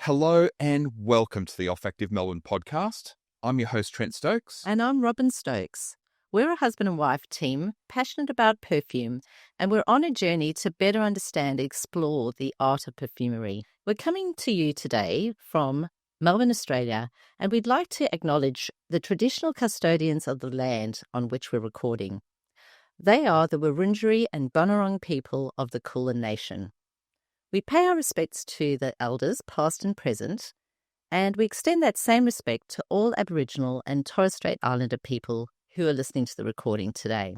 Hello and welcome to the Olfactive Melbourne podcast. I'm your host, Trent Stokes. And I'm Robin Stokes. We're a husband and wife team passionate about perfume, and we're on a journey to better understand and explore the art of perfumery. We're coming to you today from Melbourne, Australia, and we'd like to acknowledge the traditional custodians of the land on which we're recording. They are the Wurundjeri and Bunurong people of the Kulin Nation. We pay our respects to the elders, past and present, and we extend that same respect to all Aboriginal and Torres Strait Islander people who are listening to the recording today.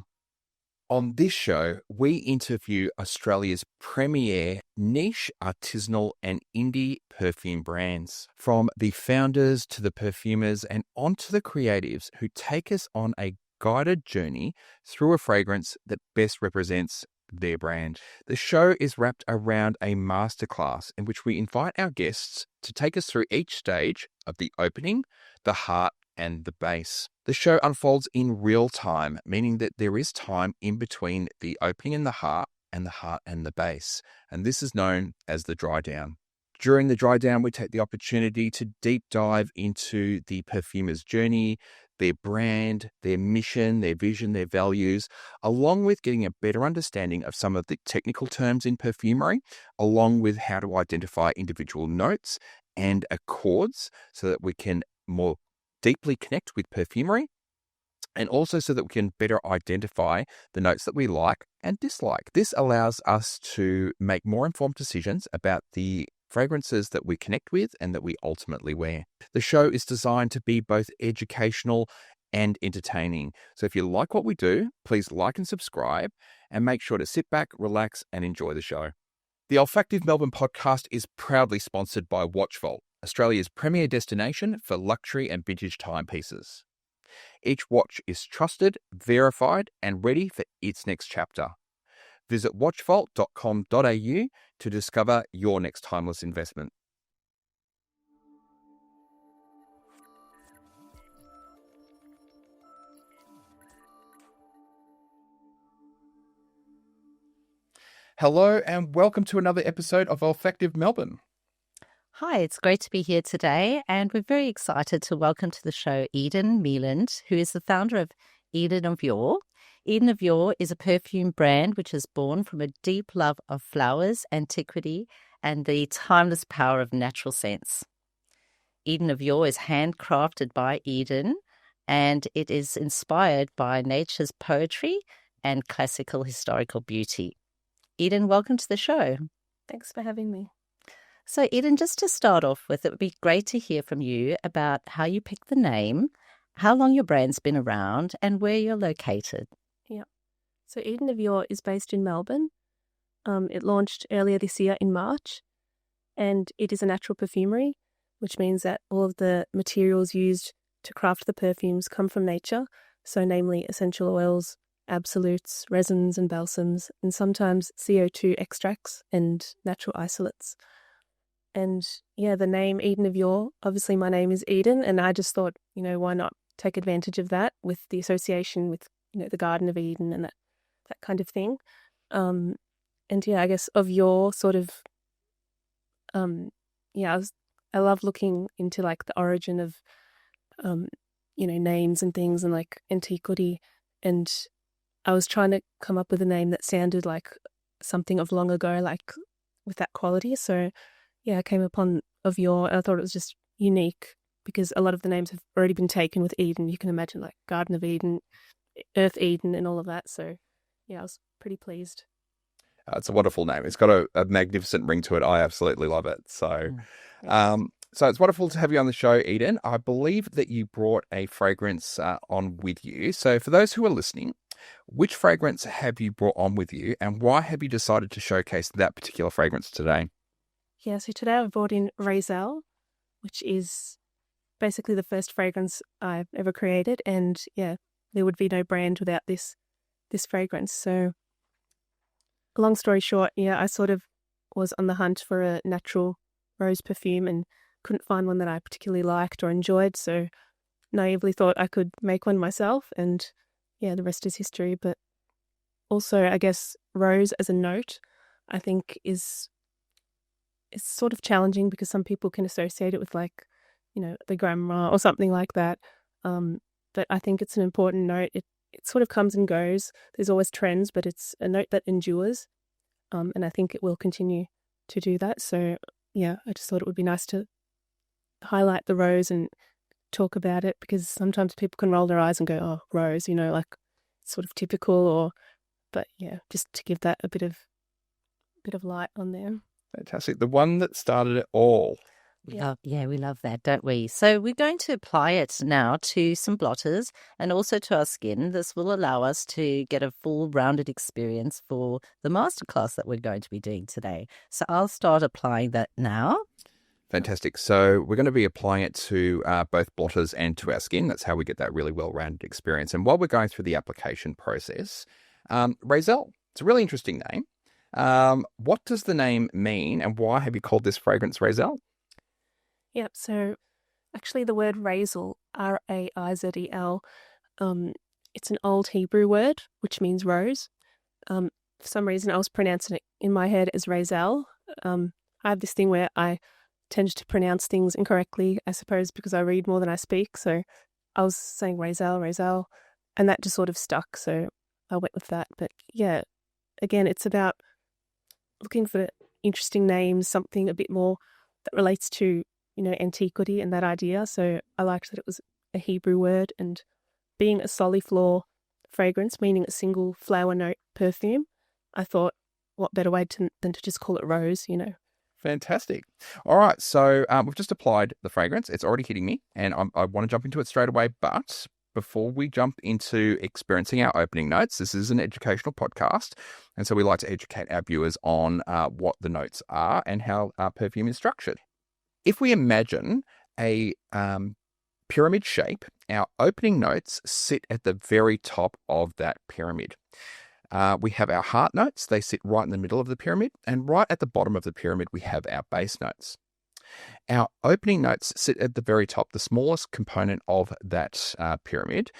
On this show, we interview Australia's premier niche, artisanal and indie perfume brands, from the founders to the perfumers and on to the creatives who take us on a guided journey through a fragrance that best represents their brand. The show is wrapped around a masterclass in which we invite our guests to take us through each stage of the opening, the heart, and the base. The show unfolds in real time, meaning that there is time in between the opening and the heart and the base. And this is known as the dry down. During the dry down, we take the opportunity to deep dive into the perfumer's journey, their brand, their mission, their vision, their values, along with getting a better understanding of some of the technical terms in perfumery, along with how to identify individual notes and accords so that we can more deeply connect with perfumery, and also so that we can better identify the notes that we like and dislike. This allows us to make more informed decisions about the fragrances that we connect with and that we ultimately wear. The show is designed to be both educational and entertaining. So if you like what we do, please like and subscribe and make sure to sit back, relax and enjoy the show. The Olfactive Melbourne podcast is proudly sponsored by Watch Vault, Australia's premier destination for luxury and vintage timepieces. Each watch is trusted, verified and ready for its next chapter. Visit watchvault.com.au to discover your next timeless investment. Hello and welcome to another episode of Olfactive Melbourne. Hi, it's great to be here today, and we're very excited to welcome to the show Eden Meilland, who is the founder of Eden of Yore. Eden of Yore is a perfume brand which is born from a deep love of flowers, antiquity, and the timeless power of natural scents. Eden of Yore is handcrafted by Eden, and it is inspired by nature's poetry and classical historical beauty. Eden, welcome to the show. Thanks for having me. So, Eden, just to start off with, it would be great to hear from you about how you picked the name, how long your brand's been around, and where you're located. Yeah. So Eden of Yore is based in Melbourne. It launched earlier this year in March, and it is a natural perfumery, which means that all of the materials used to craft the perfumes come from nature, so namely essential oils, absolutes, resins and balsams, and sometimes CO2 extracts and natural isolates. And yeah, the name Eden of Yore, obviously my name is Eden, and I just thought, why not take advantage of that with the association with, the Garden of Eden and that kind of thing. And yeah, I guess of Yore sort of, I love looking into like the origin of, names and things and like antiquity. And I was trying to come up with a name that sounded like something of long ago, like with that quality. So yeah, I came upon of Yore, and I thought it was just unique because a lot of the names have already been taken with Eden. You can imagine like Garden of Eden, Earth Eden and all of that. So yeah, I was pretty pleased. It's a wonderful name. It's got a magnificent ring to it. I absolutely love it. So it's wonderful to have you on the show, Eden. I believe that you brought a fragrance on with you. So for those who are listening, which fragrance have you brought on with you and why have you decided to showcase that particular fragrance today? Yeah, so today I've brought in Raizelle, which is basically the first fragrance I've ever created. And yeah, there would be no brand without this fragrance. So long story short, yeah, I sort of was on the hunt for a natural rose perfume and couldn't find one that I particularly liked or enjoyed. So naively thought I could make one myself, and yeah, the rest is history. But also, I guess, rose as a note, I think is it's sort of challenging because some people can associate it with like, the grandma or something like that. But I think it's an important note. It sort of comes and goes. There's always trends, but it's a note that endures. And I think it will continue to do that. So yeah, I just thought it would be nice to highlight the rose and talk about it, because sometimes people can roll their eyes and go, oh, rose, like sort of typical, but yeah, just to give that a bit of light on there. Fantastic. The one that started it all. We love that, don't we? So we're going to apply it now to some blotters and also to our skin. This will allow us to get a full rounded experience for the masterclass that we're going to be doing today. So I'll start applying that now. Fantastic. So we're going to be applying it to both blotters and to our skin. That's how we get that really well-rounded experience. And while we're going through the application process, Raizelle, it's a really interesting name. What does the name mean, and why have you called this fragrance Raizelle? Yep. So actually the word Raizelle, Raizel, it's an old Hebrew word, which means rose. For some reason I was pronouncing it in my head as Raizelle. I have this thing where I tend to pronounce things incorrectly, I suppose, because I read more than I speak. So I was saying Raizelle, and that just sort of stuck. So I went with that. But yeah, again, it's about looking for interesting names, something a bit more that relates to, antiquity and that idea. So I liked that it was a Hebrew word, and being a soliflor fragrance, meaning a single flower note perfume, I thought, what better way than to just call it rose, Fantastic. All right, so we've just applied the fragrance. It's already hitting me, and I want to jump into it straight away. But before we jump into experiencing our opening notes, this is an educational podcast, and so we like to educate our viewers on what the notes are and how our perfume is structured. If we imagine a pyramid shape, our opening notes sit at the very top of that pyramid. We have our heart notes. They sit right in the middle of the pyramid, and right at the bottom of the pyramid, we have our base notes. Our opening notes sit at the very top, the smallest component of that pyramid,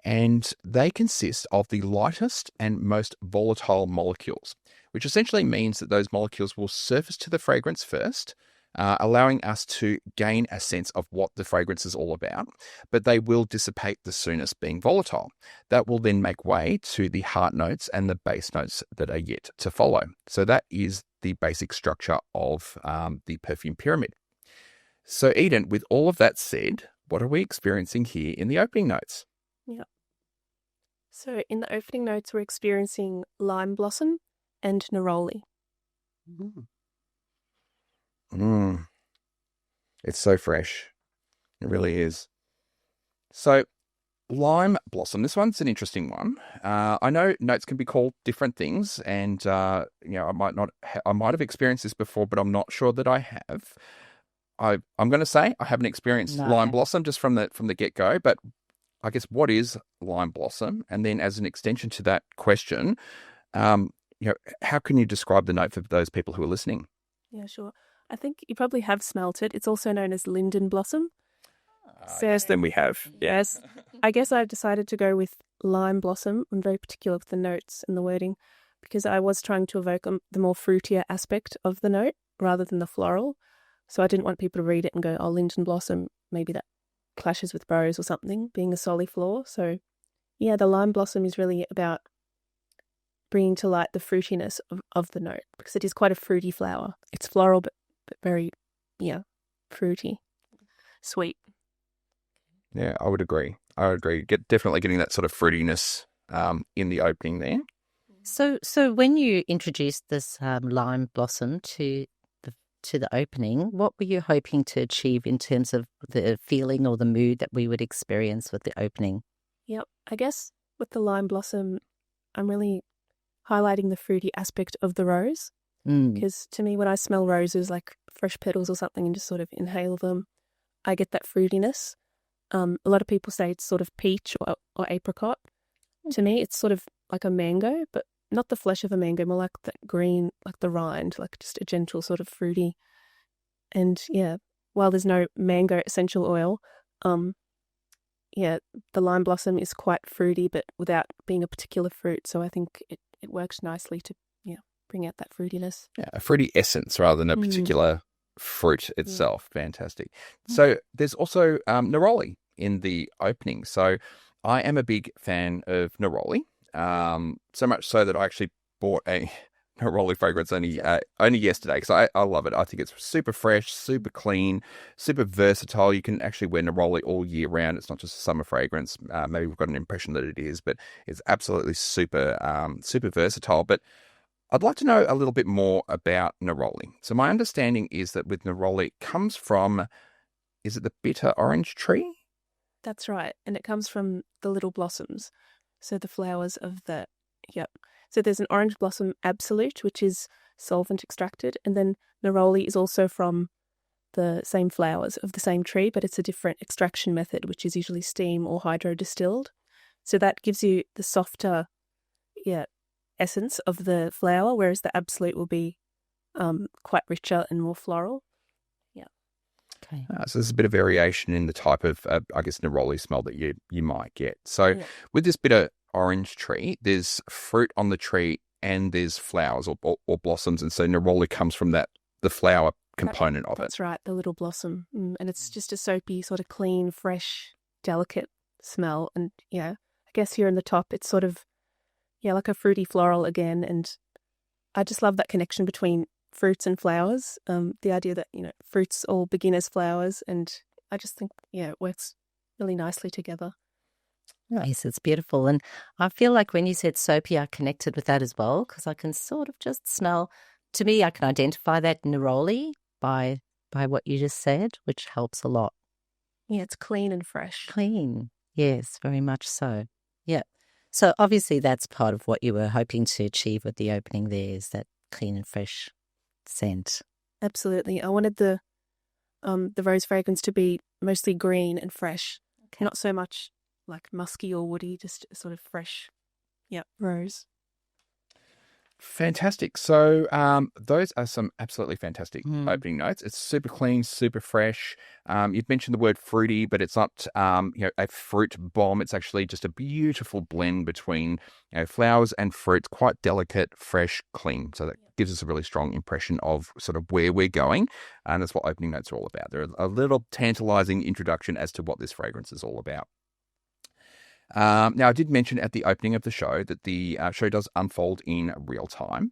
and they consist of the lightest and most volatile molecules, which essentially means that those molecules will surface to the fragrance first, allowing us to gain a sense of what the fragrance is all about, but they will dissipate the soonest, being volatile. That will then make way to the heart notes and the base notes that are yet to follow. So that is the basic structure of the perfume pyramid. So Eden, with all of that said, what are we experiencing here in the opening notes? Yeah. So in the opening notes, we're experiencing lime blossom and neroli. It's so fresh. It really is. So lime blossom, this one's an interesting one. I know notes can be called different things, and I might have experienced this before, but I'm not sure that I have. I'm going to say I haven't experienced lime blossom just from the get-go, but I guess what is lime blossom? And then as an extension to that question, how can you describe the note for those people who are listening? Yeah, sure. I think you probably have smelt it. It's also known as linden blossom. Yes, then we have. Yes. I guess I've decided to go with lime blossom. I'm very particular with the notes and the wording because I was trying to evoke the more fruitier aspect of the note rather than the floral. So I didn't want people to read it and go, oh, linden blossom, maybe that clashes with rose or something, being a soliflor. So yeah, the lime blossom is really about bringing to light the fruitiness of the note, because it is quite a fruity flower. It's floral, but very, fruity, sweet. Yeah, I would agree. Definitely getting that sort of fruitiness in the opening there. So when you introduced this lime blossom to the opening, what were you hoping to achieve in terms of the feeling or the mood that we would experience with the opening? Yep, I guess with the lime blossom, I'm really highlighting the fruity aspect of the rose. Because to me, when I smell roses, like fresh petals or something, and just sort of inhale them, I get that fruitiness. A lot of people say it's sort of peach or apricot. To me, it's sort of like a mango, but not the flesh of a mango, more like that green, like the rind, like just a gentle sort of fruity. And yeah, while there's no mango essential oil, the lime blossom is quite fruity, but without being a particular fruit. So I think it works nicely to bring out that fruitiness. Yeah, a fruity essence rather than a particular fruit itself. Fantastic. So there's also neroli in the opening. So I am a big fan of neroli, so much so that I actually bought a neroli fragrance only yesterday because I love it. I think it's super fresh, super clean, super versatile. You can actually wear neroli all year round. It's not just a summer fragrance. Maybe we've got an impression that it is, but it's absolutely super versatile. But I'd like to know a little bit more about neroli. So my understanding is that with neroli, it comes from, is it the bitter orange tree? That's right. And it comes from the little blossoms. So the flowers of So there's an orange blossom absolute, which is solvent extracted. And then neroli is also from the same flowers of the same tree, but it's a different extraction method, which is usually steam or hydro distilled. So that gives you the softer, essence of the flower, whereas the absolute will be quite richer and more floral. Yeah. Okay. So there's a bit of variation in the type of, I guess, neroli smell that you might get. So with this bitter orange tree, there's fruit on the tree and there's flowers or blossoms, and so neroli comes from the flower component of it. That's right, the little blossom, and it's just a soapy, sort of clean, fresh, delicate smell. And I guess here in the top, it's sort of like a fruity floral again. And I just love that connection between fruits and flowers. The idea that fruits all begin as flowers, and I just think it works really nicely together. Yes, it's beautiful. And I feel like when you said soapy, I connected with that as well, because I can sort of just smell, to me, I can identify that neroli by what you just said, which helps a lot. Yeah, it's clean and fresh. Clean. Yes, very much so. Yeah. So obviously that's part of what you were hoping to achieve with the opening there, is that clean and fresh scent. Absolutely. I wanted the rose fragrance to be mostly green and fresh, not so much like musky or woody, just sort of fresh, rose. Fantastic. So those are some absolutely fantastic opening notes. It's super clean, super fresh. You've mentioned the word fruity, but it's not a fruit bomb. It's actually just a beautiful blend between flowers and fruit, quite delicate, fresh, clean. So that gives us a really strong impression of sort of where we're going. And that's what opening notes are all about. They're a little tantalizing introduction as to what this fragrance is all about. Now, I did mention at the opening of the show that the show does unfold in real time,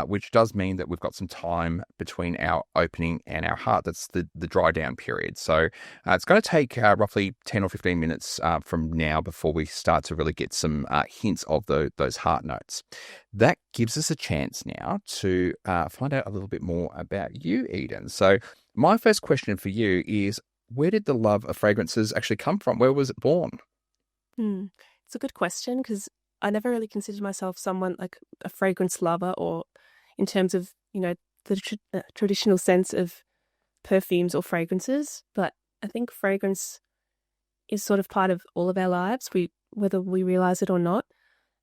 which does mean that we've got some time between our opening and our heart. That's the dry down period. So it's going to take roughly 10 or 15 minutes from now before we start to really get some hints of those heart notes. That gives us a chance now to find out a little bit more about you, Eden. So my first question for you is, where did the love of fragrances actually come from? Where was it born? It's a good question, because I never really considered myself someone like a fragrance lover, or in terms of, the traditional sense of perfumes or fragrances. But I think fragrance is sort of part of all of our lives, whether we realize it or not.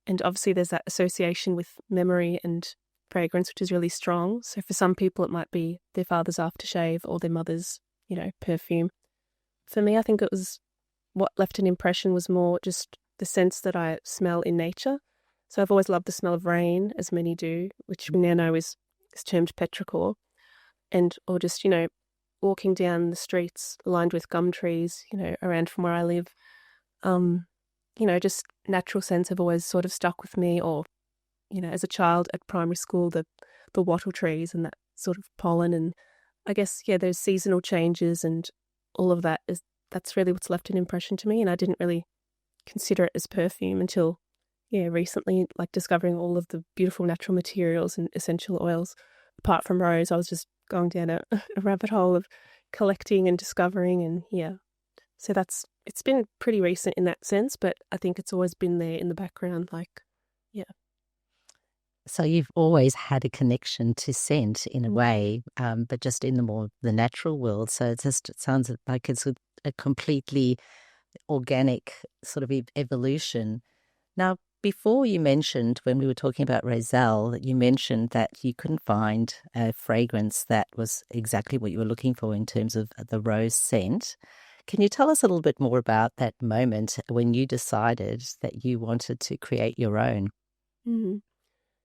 And obviously there's that association with memory and fragrance, which is really strong. So for some people, it might be their father's aftershave or their mother's, perfume. For me, I think it was, what left an impression was more just the sense that I smell in nature. So I've always loved the smell of rain, as many do, which we now know is termed petrichor. Or just, walking down the streets lined with gum trees, around from where I live. Just natural scents have always sort of stuck with me. Or, as a child at primary school, the wattle trees and that sort of pollen. And I guess, there's seasonal changes and all of that that's really what's left an impression to me. And I didn't really consider it as perfume until, recently, like discovering all of the beautiful natural materials and essential oils. Apart from rose, I was just going down a rabbit hole of collecting and discovering. And so it's been pretty recent in that sense, but I think it's always been there in the background, So you've always had a connection to scent in a way, but just in the natural world. So it sounds like it's a completely organic sort of evolution. Now, before you mentioned, when we were talking about Raizelle, you mentioned that you couldn't find a fragrance that was exactly what you were looking for in terms of the rose scent. Can you tell us a little bit more about that moment when you decided that you wanted to create your own?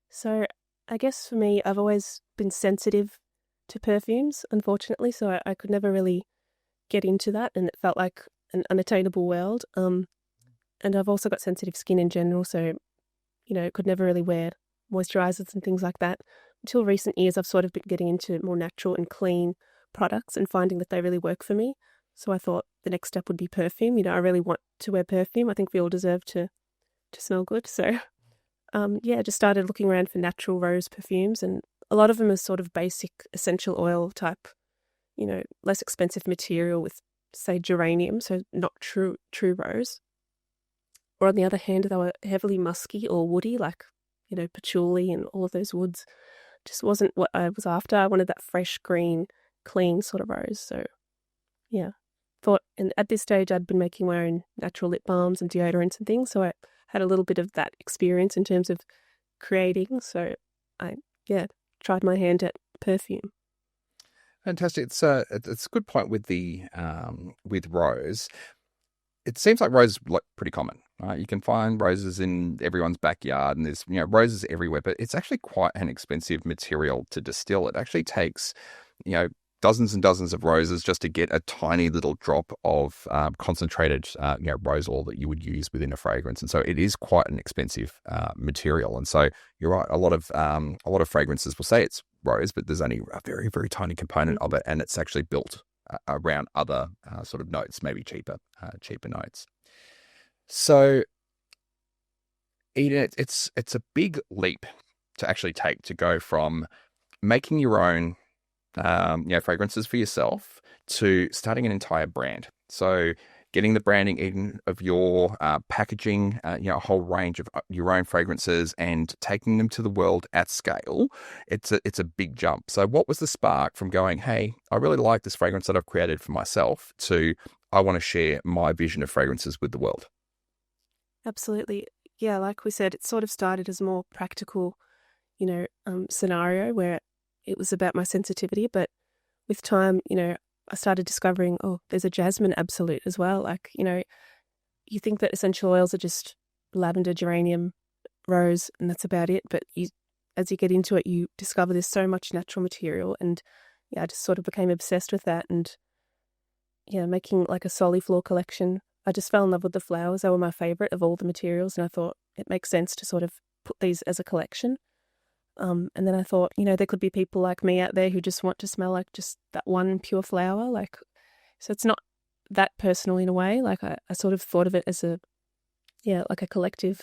So I guess for me, I've always been sensitive to perfumes, unfortunately, so I could never really get into that, and it felt like an unattainable world. And I've also got sensitive skin in general, so, could never really wear moisturizers and things like that. Until recent years, I've sort of been getting into more natural and clean products and finding that they really work for me. So I thought the next step would be perfume. I really want to wear perfume. I think we all deserve to smell good. So, I just started looking around for natural rose perfumes, and a lot of them are sort of basic essential oil type, less expensive material with, say, geranium, so not true rose. Or on the other hand, they were heavily musky or woody, like, patchouli and all of those woods. Just wasn't what I was after. I wanted that fresh, green, clean sort of rose. So, yeah. And at this stage, I'd been making my own natural lip balms and deodorants and things, so I had a little bit of that experience in terms of creating. So I, tried my hand at perfume. Fantastic. It's a good point with the with rose. It seems like rose is pretty common, right? You can find roses in everyone's backyard, and there's roses everywhere. But it's actually quite an expensive material to distill. It actually takes dozens and dozens of roses just to get a tiny little drop of concentrated rose oil that you would use within a fragrance. And so it is quite an expensive material. And so you're right. A lot of fragrances will say it's rose, but there's only a very, very tiny component of it, and it's actually built around other sort of notes, maybe cheaper notes. So Eden, it's a big leap to actually take to go from making your own fragrances for yourself to starting an entire brand. So getting the branding Eden of Yore, packaging, a whole range of your own fragrances and taking them to the world at scale. It's a big jump. So what was the spark from going, hey, I really like this fragrance that I've created for myself, to I want to share my vision of fragrances with the world? Absolutely. Yeah, like we said, it sort of started as a more practical, scenario where it was about my sensitivity. But with time, I started discovering, there's a jasmine absolute as well. Like, you think that essential oils are just lavender, geranium, rose, and that's about it. But as you get into it, you discover there's so much natural material. And I just sort of became obsessed with that. And making like a soliflor collection, I just fell in love with the flowers. They were my favorite of all the materials. And I thought it makes sense to sort of put these as a collection. And then I thought, there could be people like me out there who just want to smell like just that one pure flower. Like, so it's not that personal in a way. Like I sort of thought of it as like a collective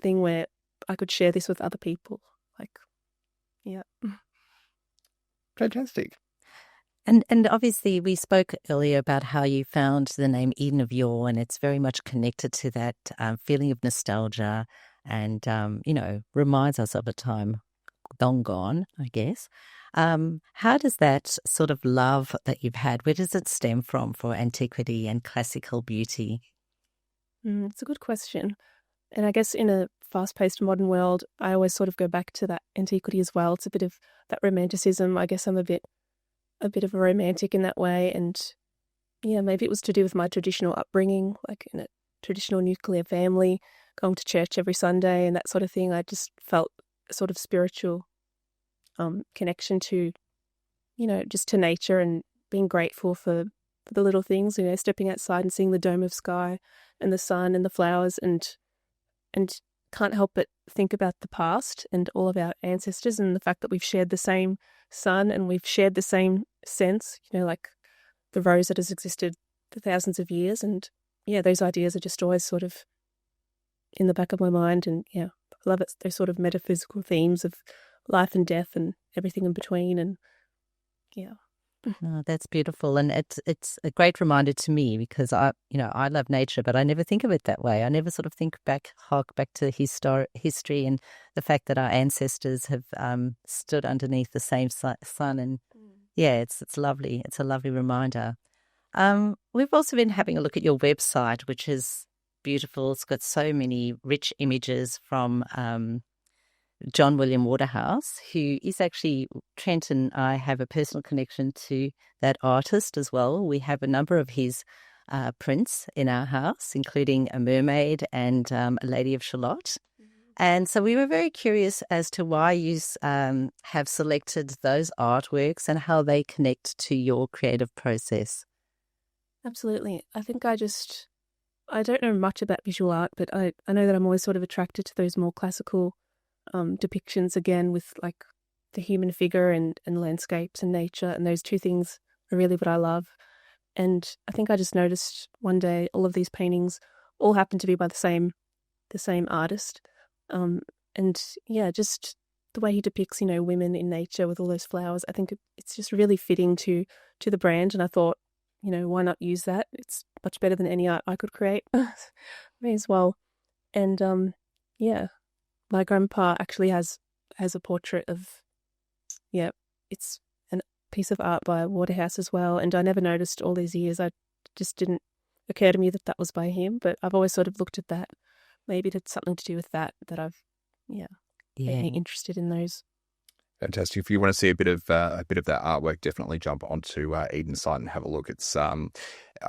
thing where I could share this with other people. Like, yeah. Fantastic. And obviously we spoke earlier about how you found the name Eden of Yore, and it's very much connected to that feeling of nostalgia and, reminds us of a time long gone, I guess. How does that sort of love that you've had, where does it stem from for antiquity and classical beauty? It's a good question. And I guess in a fast-paced modern world, I always sort of go back to that antiquity as well. It's a bit of that romanticism. I guess I'm a bit of a romantic in that way. And maybe it was to do with my traditional upbringing, like in a traditional nuclear family, going to church every Sunday and that sort of thing. I just felt a sort of spiritual connection to, just to nature and being grateful for the little things, stepping outside and seeing the dome of sky and the sun and the flowers, and can't help but think about the past and all of our ancestors and the fact that we've shared the same sun and we've shared the same sense, like the rose that has existed for thousands of years. And those ideas are just always sort of in the back of my mind. And I love it. Those sort of metaphysical themes of life and death and everything in between. And Oh, that's beautiful, and it's a great reminder to me because I love nature, but I never think of it that way. I never sort of hark back to history and the fact that our ancestors have stood underneath the same sun, and it's lovely. It's a lovely reminder. We've also been having a look at your website, which is beautiful. It's got so many rich images from John William Waterhouse, who is actually, Trent and I have a personal connection to that artist as well. We have a number of his prints in our house, including a mermaid and a Lady of Shalott. And so we were very curious as to why you have selected those artworks and how they connect to your creative process. Absolutely. I think I don't know much about visual art, but I know that I'm always sort of attracted to those more classical depictions, again, with like the human figure and landscapes and nature. And those two things are really what I love. And I think I just noticed one day all of these paintings all happen to be by the same artist. And yeah, just the way he depicts, women in nature with all those flowers. I think it's just really fitting to the brand. And I thought, why not use that? It's much better than any art I could create. May as well. And yeah, my grandpa actually has a portrait of, it's a piece of art by Waterhouse as well. And I never noticed all these years. I just didn't occur to me that was by him. But I've always sort of looked at that. Maybe it had something to do with that I've, made me interested in those. Fantastic. If you want to see a bit of that artwork, definitely jump onto Eden's site and have a look. It's, I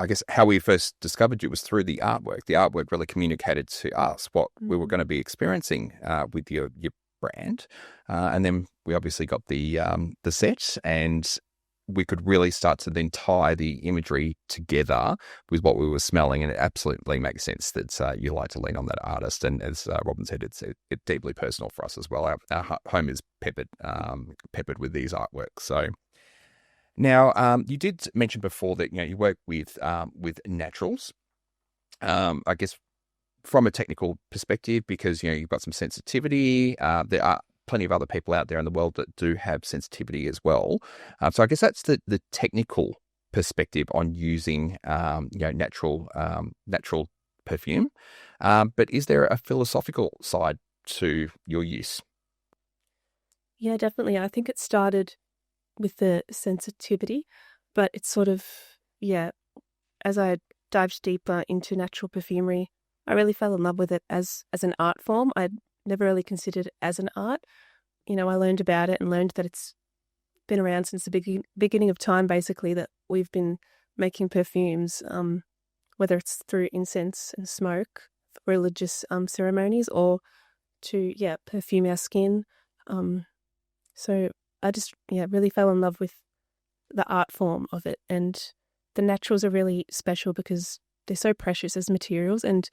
guess, how we first discovered you was through the artwork. The artwork really communicated to us what we were going to be experiencing with your brand, and then we obviously got the set, and we could really start to then tie the imagery together with what we were smelling, and it absolutely makes sense that you like to lean on that artist. And as Robin said, it's deeply personal for us as well. Our home is peppered with these artworks. So now, you did mention before that you work with naturals. I guess from a technical perspective, because you've got some sensitivity. There are plenty of other people out there in the world that do have sensitivity as well. So I guess that's the technical perspective on using natural perfume. But is there a philosophical side to your use? Yeah, definitely. I think it started with the sensitivity, but it's sort of, as I dived deeper into natural perfumery, I really fell in love with it as an art form. I'd never really considered it as an art. I learned about it and learned that it's been around since the beginning of time, basically, that we've been making perfumes, whether it's through incense and smoke, religious ceremonies, or to, perfume our skin. So I just, really fell in love with the art form of it. And the naturals are really special because they're so precious as materials. And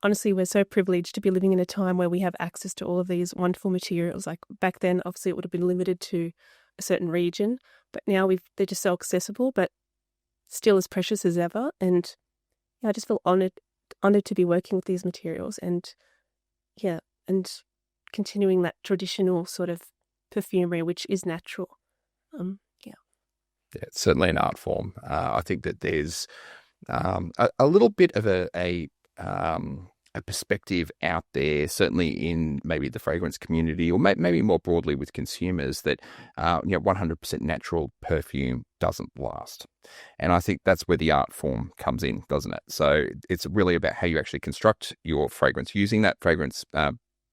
honestly, we're so privileged to be living in a time where we have access to all of these wonderful materials. Like back then, obviously, it would have been limited to a certain region, but now they're just so accessible, but still as precious as ever. And I just feel honored to be working with these materials and continuing that traditional sort of perfumery, which is natural. Yeah, it's certainly an art form. I think that there's a little bit of a perspective out there, certainly in maybe the fragrance community, or maybe more broadly with consumers, that 100% natural perfume doesn't last. And I think that's where the art form comes in, doesn't it? So it's really about how you actually construct your fragrance using that fragrance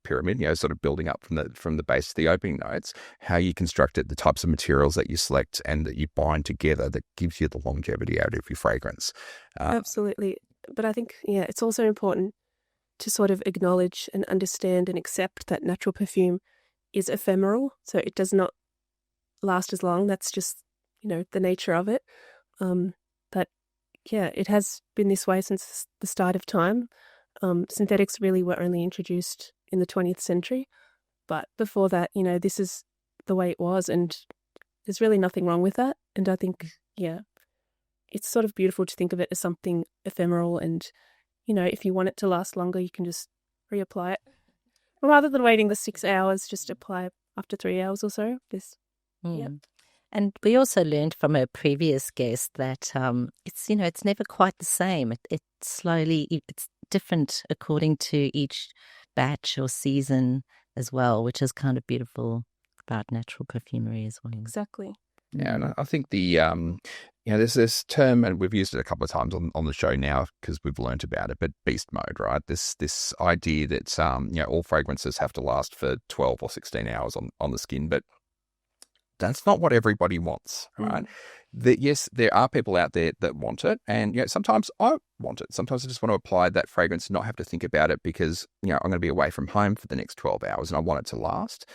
pyramid, sort of building up from the base to the opening notes, how you construct it, the types of materials that you select and that you bind together that gives you the longevity out of your fragrance. Absolutely. But I think, it's also important to sort of acknowledge and understand and accept that natural perfume is ephemeral. So it does not last as long. That's just, the nature of it. But it has been this way since the start of time. Synthetics really were only introduced in the 20th century. But before that, this is the way it was. And there's really nothing wrong with that. And I think, it's sort of beautiful to think of it as something ephemeral, and if you want it to last longer, you can just reapply it rather than waiting the 6 hours. Just apply after 3 hours or so. And we also learned from a previous guest that it's never quite the same. It's different according to each batch or season as well, which is kind of beautiful about natural perfumery as well. Exactly. Yeah, and I think there's this term, and we've used it a couple of times on the show now because we've learnt about it, but beast mode, right? This idea that all fragrances have to last for 12 or 16 hours on the skin, but that's not what everybody wants, right? Yes, there are people out there that want it. And, sometimes I want it. Sometimes I just want to apply that fragrance and not have to think about it because, I'm going to be away from home for the next 12 hours and I want it to last.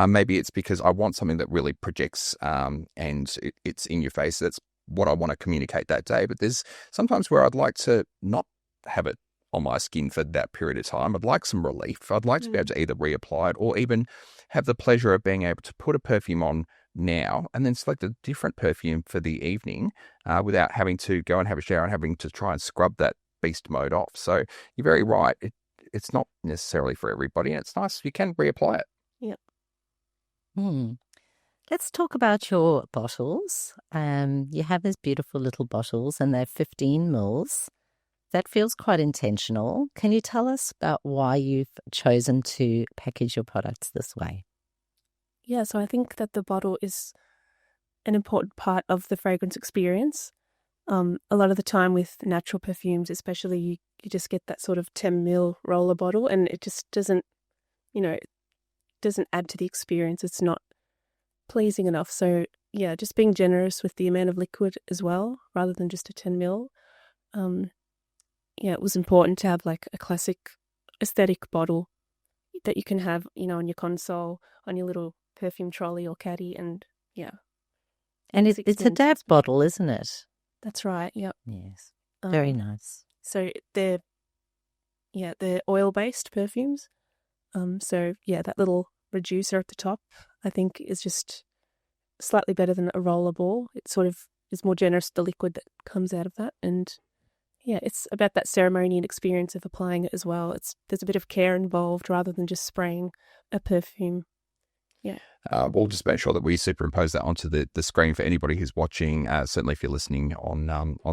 Maybe it's because I want something that really projects and it's in your face. That's what I want to communicate that day. But there's sometimes where I'd like to not have it on my skin for that period of time. I'd like some relief. I'd like to be able to either reapply it or even have the pleasure of being able to put a perfume on now and then select a different perfume for the evening without having to go and have a shower and having to try and scrub that beast mode off. So you're very right. It's not necessarily for everybody, and it's nice. You can reapply it. Yep. Let's talk about your bottles. You have these beautiful little bottles and they're 15 mils. That feels quite intentional. Can you tell us about why you've chosen to package your products this way? Yeah, so I think that the bottle is an important part of the fragrance experience. A lot of the time with natural perfumes, especially, you just get that sort of 10 ml roller bottle and it just doesn't add to the experience. It's not pleasing enough. So yeah, just being generous with the amount of liquid as well, rather than just a 10 ml. It was important to have like a classic aesthetic bottle that you can have, on your console, on your little perfume trolley or caddy, and And it's a dab bottle, isn't it? That's right. Yep. Yes. Very nice. So they're oil-based perfumes. That little reducer at the top, I think, is just slightly better than a roller ball. It sort of is more generous, the liquid that comes out of that, and it's about that ceremony and experience of applying it as well. There's a bit of care involved rather than just spraying a perfume. Yeah. We'll just make sure that we superimpose that onto the screen for anybody who's watching. Certainly, if you're listening on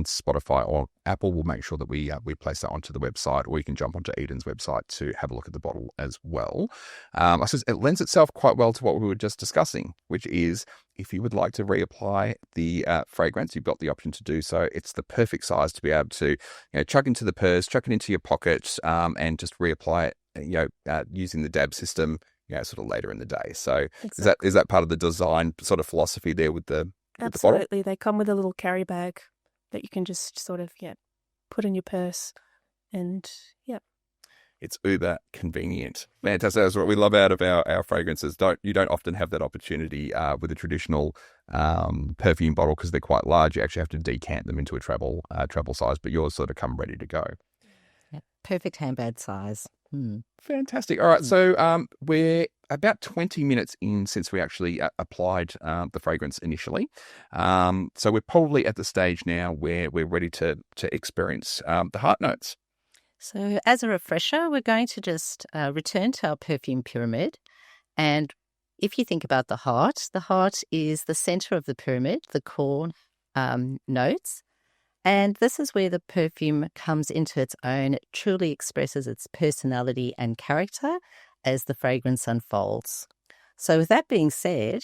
Spotify or Apple, we'll make sure that we place that onto the website, or you can jump onto Eden's website to have a look at the bottle as well. I suppose it lends itself quite well to what we were just discussing, which is if you would like to reapply the fragrance, you've got the option to do so. It's the perfect size to be able to chuck into the purse, chuck it into your pocket, and just reapply it. Using the dab system. Sort of later in the day. So exactly. Is that part of the design sort of philosophy there with the bottle? Absolutely. They come with a little carry bag that you can just sort of put in your purse, and it's uber convenient. Fantastic. That's what we love out of our fragrances. You don't often have that opportunity with a traditional perfume bottle because they're quite large. You actually have to decant them into a travel size, but yours sort of come ready to go. Yep. Perfect handbag size. Fantastic. All right. So we're about 20 minutes in since we actually applied the fragrance initially. So we're probably at the stage now where we're ready to experience the heart notes. So as a refresher, we're going to just return to our perfume pyramid. And if you think about the heart is the center of the pyramid, the core notes. And this is where the perfume comes into its own. It truly expresses its personality and character as the fragrance unfolds. So with that being said,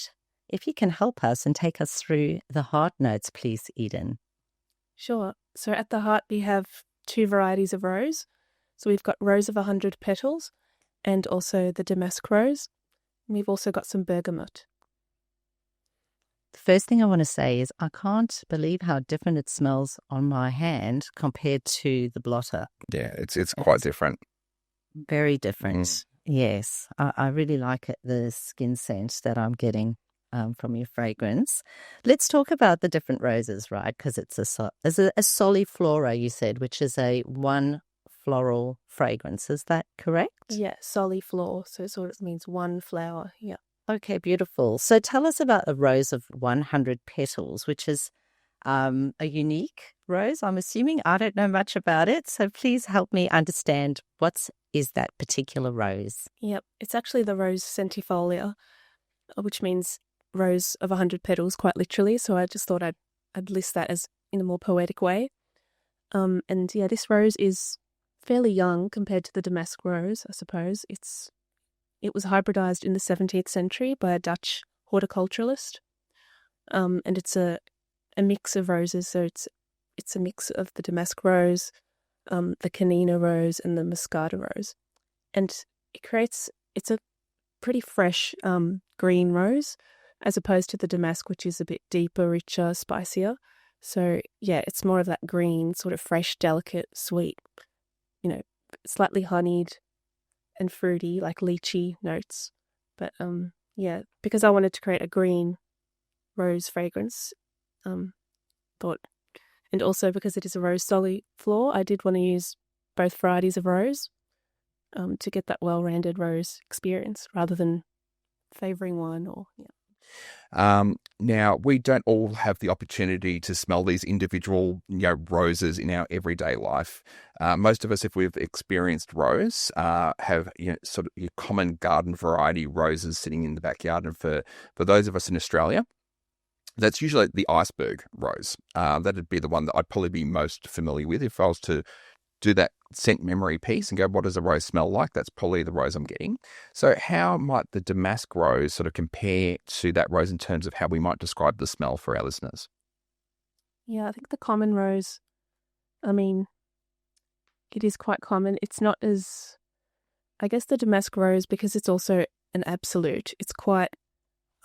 if you can help us and take us through the heart notes, please, Eden. Sure. So at the heart, we have 2 varieties of rose. So we've got rose of 100 petals and also the damask rose. And we've also got some bergamot. The first thing I want to say is I can't believe how different it smells on my hand compared to the blotter. Yeah, it's quite different. Very different. Yes, I really like it, the skin scent that I'm getting from your fragrance. Let's talk about the different roses, right? Because it's a soliflora, you said, which is a one floral fragrance. Is that correct? Yeah, soliflor. So it sort of means one flower. Yeah. Okay, beautiful. So tell us about a rose of 100 petals, which is a unique rose, I'm assuming. I don't know much about it, so please help me understand what is that particular rose. Yep, it's actually the rose centifolia, which means rose of 100 petals, quite literally. So I just thought I'd list that as in a more poetic way. This rose is fairly young compared to the damask rose, I suppose. It was hybridized in the 17th century by a Dutch horticulturalist, and it's a mix of roses. So it's a mix of the damask rose, the canina rose, and the muscata rose, and it's a pretty fresh green rose, as opposed to the damask, which is a bit deeper, richer, spicier. So yeah, it's more of that green, sort of fresh, delicate, sweet, slightly honeyed and fruity, like lychee notes. But yeah, because I wanted to create a green rose fragrance, thought, and also because it is a rose solid floor, I did want to use both varieties of rose to get that well-rounded rose experience rather than favouring one or Now, we don't all have the opportunity to smell these individual, roses in our everyday life. Most of us, if we've experienced rose, have sort of your common garden variety roses sitting in the backyard. And for those of us in Australia, that's usually the iceberg rose. That'd be the one that I'd probably be most familiar with if I was to do that scent memory piece and go, what does a rose smell like? That's probably the rose I'm getting. So how might the damask rose sort of compare to that rose in terms of how we might describe the smell for our listeners? Yeah, I think the common rose, it is quite common. It's not as, I guess the damask rose, because it's also an absolute, it's quite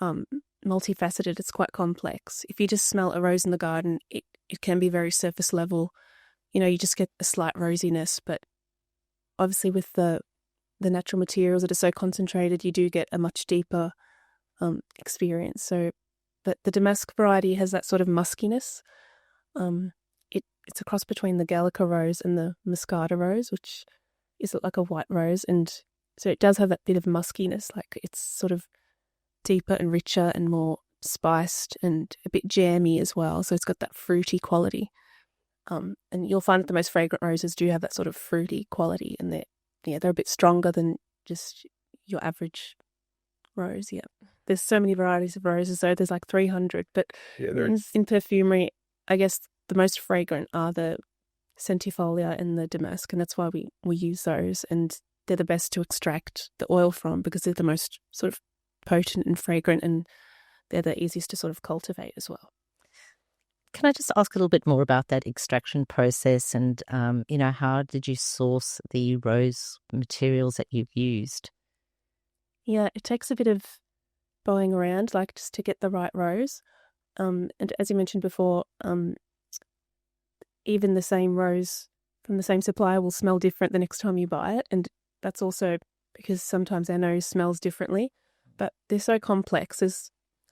multifaceted, it's quite complex. If you just smell a rose in the garden, it can be very surface level. You just get a slight rosiness, but obviously with the natural materials that are so concentrated, you do get a much deeper experience. So, but the damask variety has that sort of muskiness. It's a cross between the Gallica rose and the Muscata rose, which is like a white rose, and so it does have that bit of muskiness. Like it's sort of deeper and richer and more spiced and a bit jammy as well. So it's got that fruity quality. And you'll find that the most fragrant roses do have that sort of fruity quality, and they're a bit stronger than just your average rose. Yeah, there's so many varieties of roses, so there's like 300. But in perfumery, I guess the most fragrant are the centifolia and the damask, and that's why we use those, and they're the best to extract the oil from because they're the most sort of potent and fragrant, and they're the easiest to sort of cultivate as well. Can I just ask a little bit more about that extraction process and, how did you source the rose materials that you've used? Yeah, it takes a bit of bowing around, like just to get the right rose. And as you mentioned before, even the same rose from the same supplier will smell different the next time you buy it. And that's also because sometimes our nose smells differently, but they're so complex. There's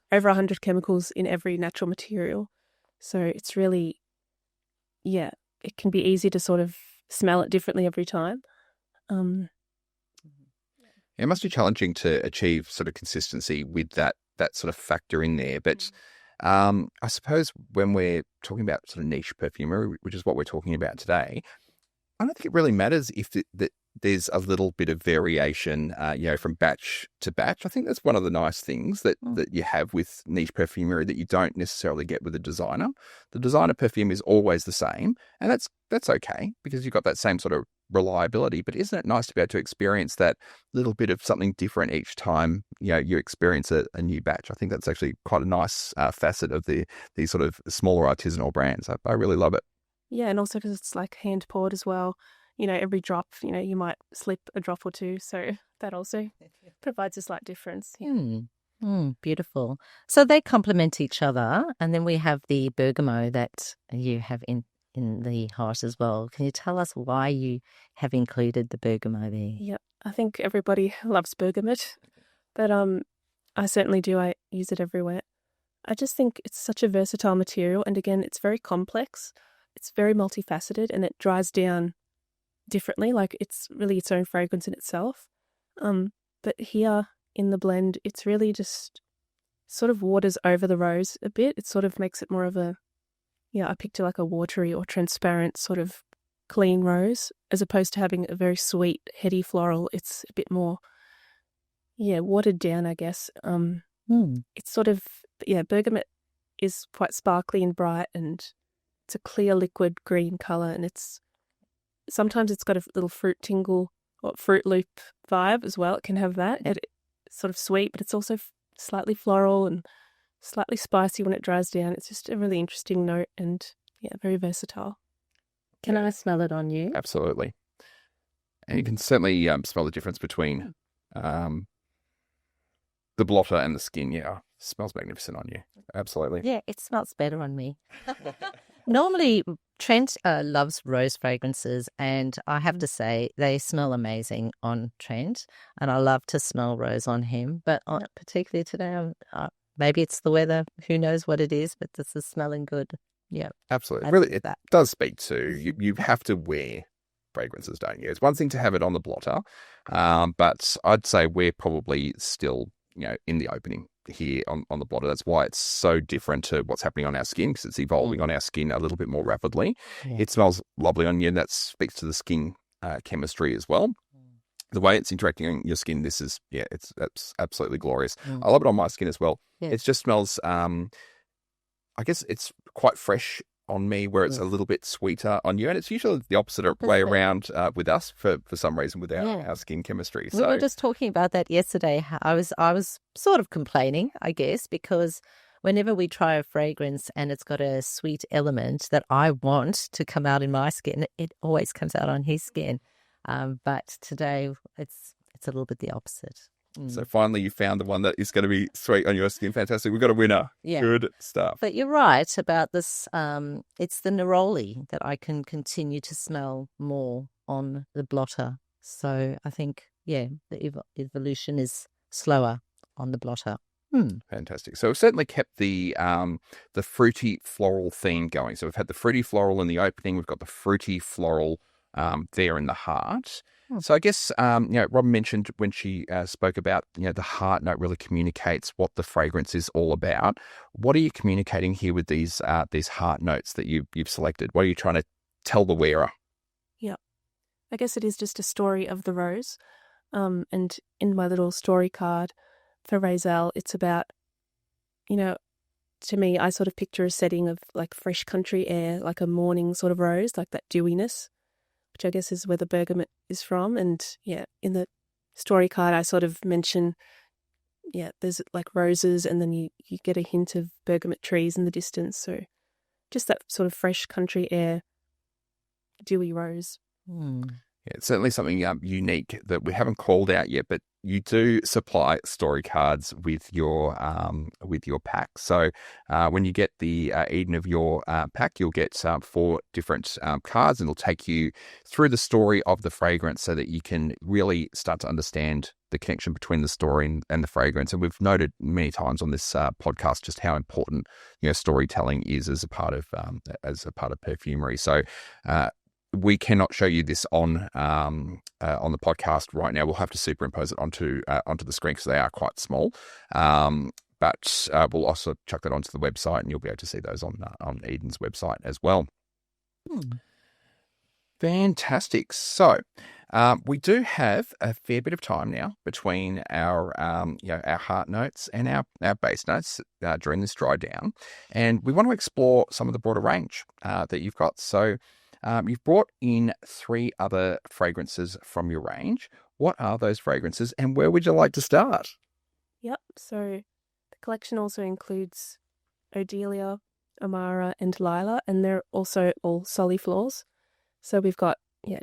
over 100 chemicals in every natural material. So it's really, it can be easy to sort of smell it differently every time. It must be challenging to achieve sort of consistency with that sort of factor in there. But I suppose when we're talking about sort of niche perfumery, which is what we're talking about today, I don't think it really matters if that there's a little bit of variation, from batch to batch. I think that's one of the nice things that you have with niche perfumery that you don't necessarily get with a designer. The designer perfume is always the same, and that's okay because you've got that same sort of reliability. But isn't it nice to be able to experience that little bit of something different each time you experience a new batch? I think that's actually quite a nice facet of these sort of smaller artisanal brands. I really love it. Yeah, and also because it's like hand poured as well. Every drop, you might slip a drop or two. So that also provides a slight difference. Yeah. Beautiful. So they complement each other. And then we have the bergamot that you have in the heart as well. Can you tell us why you have included the bergamot there? Yeah, I think everybody loves bergamot, but I certainly do. I use it everywhere. I just think it's such a versatile material. And again, it's very complex. It's very multifaceted and it dries down differently, like it's really its own fragrance in itself. But here in the blend, it's really just sort of waters over the rose a bit. It sort of makes it more of a, I picture like a watery or transparent sort of clean rose, as opposed to having a very sweet, heady floral. It's a bit more, watered down, I guess. It's sort of, bergamot is quite sparkly and bright, and it's a clear liquid green colour, and sometimes it's got a little fruit tingle or fruit loop vibe as well. It can have that. It's sort of sweet, but it's also slightly floral and slightly spicy when it dries down. It's just a really interesting note and, very versatile. Can I smell it on you? Absolutely. And you can certainly smell the difference between the blotter and the skin. Yeah, Smells magnificent on you. Absolutely. Yeah, it smells better on me. Normally, Trent loves rose fragrances, and I have to say they smell amazing on Trent, and I love to smell rose on him. But particularly today, maybe it's the weather. Who knows what it is? But this is smelling good. Yeah, Absolutely. Really, it does speak to you. You have to wear fragrances, don't you? It's one thing to have it on the blotter, but I'd say we're probably still, in the opening here on the blotter. That's why it's so different to what's happening on our skin, because it's evolving on our skin a little bit more rapidly. Yeah. It smells lovely on you, and that speaks to the skin chemistry as well. The way it's interacting on your skin, it's absolutely glorious. I love it on my skin as well. Yeah. It just smells, I guess it's quite fresh on me, where it's a little bit sweeter on you, and it's usually the opposite way around with us for some reason with our skin chemistry. We were just talking about that yesterday. I was sort of complaining, I guess, because whenever we try a fragrance and it's got a sweet element that I want to come out in my skin, it always comes out on his skin. But today it's a little bit the opposite. So finally you found the one that is going to be sweet on your skin. Fantastic. We've got a winner. Yeah. Good stuff. But you're right about this. It's the neroli that I can continue to smell more on the blotter. So I think, the evolution is slower on the blotter. Fantastic. So we've certainly kept the fruity floral theme going. So we've had the fruity floral in the opening. We've got the fruity floral there in the heart. So I guess, Robin mentioned when she spoke about, the heart note really communicates what the fragrance is all about. What are you communicating here with these heart notes that you've selected? What are you trying to tell the wearer? Yeah, I guess it is just a story of the rose. And in my little story card for Raizelle, it's about, to me, I sort of picture a setting of like fresh country air, like a morning sort of rose, like that dewiness, which I guess is where the bergamot is from. And in the story card, I sort of mention, there's like roses, and then you get a hint of bergamot trees in the distance. So just that sort of fresh country air, dewy rose. Yeah, it's certainly something unique that we haven't called out yet, but you do supply story cards with your pack. So when you get the Eden of Yore pack, you'll get 4 different cards, and it'll take you through the story of the fragrance so that you can really start to understand the connection between the story and the fragrance. And we've noted many times on this podcast just how important storytelling is as a part of perfumery. So we cannot show you this on the podcast right now. We'll have to superimpose it onto the screen because they are quite small. But we'll also chuck that onto the website, and you'll be able to see those on Eden's website as well. Fantastic. So we do have a fair bit of time now between our heart notes and our base notes during this dry down, and we want to explore some of the broader range that you've got. So you've brought in 3 other fragrances from your range. What are those fragrances, and where would you like to start? Yep. So the collection also includes Odelia, Amara, and Lila, and they're also all soliflores. So we've got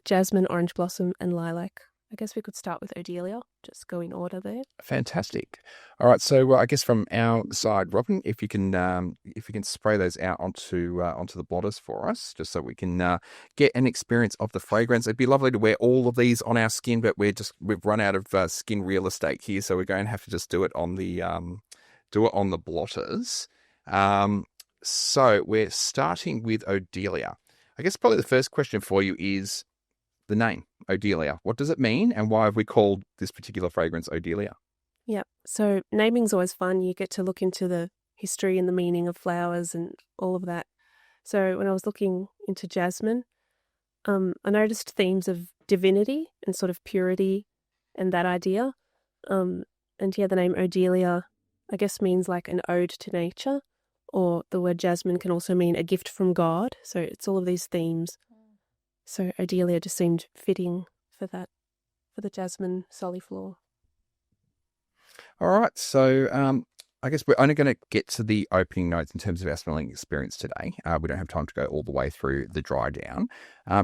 jasmine, orange blossom, and lilac. I guess we could start with Odelia, just go in order there. Fantastic. All right, so I guess from our side, Robin, if you can spray those out onto the blotters for us, just so we can get an experience of the fragrance. It'd be lovely to wear all of these on our skin, but we've run out of skin real estate here, so we're going to have to just do it on the blotters. So we're starting with Odelia. I guess probably the first question for you is the name, Odelia. What does it mean, and why have we called this particular fragrance Odelia? Yeah, so naming's always fun. You get to look into the history and the meaning of flowers and all of that. So when I was looking into jasmine, I noticed themes of divinity and sort of purity and that idea. The name Odelia, I guess, means like an ode to nature, or the word jasmine can also mean a gift from God. So it's all of these themes. So Odelia just seemed fitting for that, for the jasmine soliflore. All right, so I guess we're only going to get to the opening notes in terms of our smelling experience today. We don't have time to go all the way through the dry down.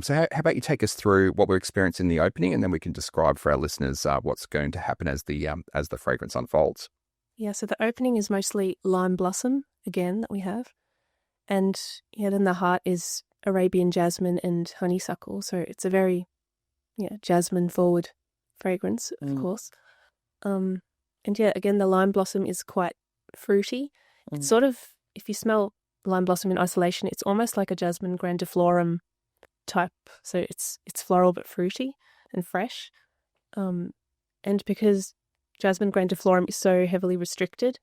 So how about you take us through what we're experiencing in the opening, and then we can describe for our listeners what's going to happen as the fragrance unfolds. Yeah, so the opening is mostly lime blossom, again, that we have. And then the heart is Arabian jasmine and honeysuckle. So it's a very, jasmine-forward fragrance, of course. And again, the lime blossom is quite fruity. It's sort of, if you smell lime blossom in isolation, it's almost like a jasmine grandiflorum type. So it's floral but fruity and fresh. And because jasmine grandiflorum is so heavily restricted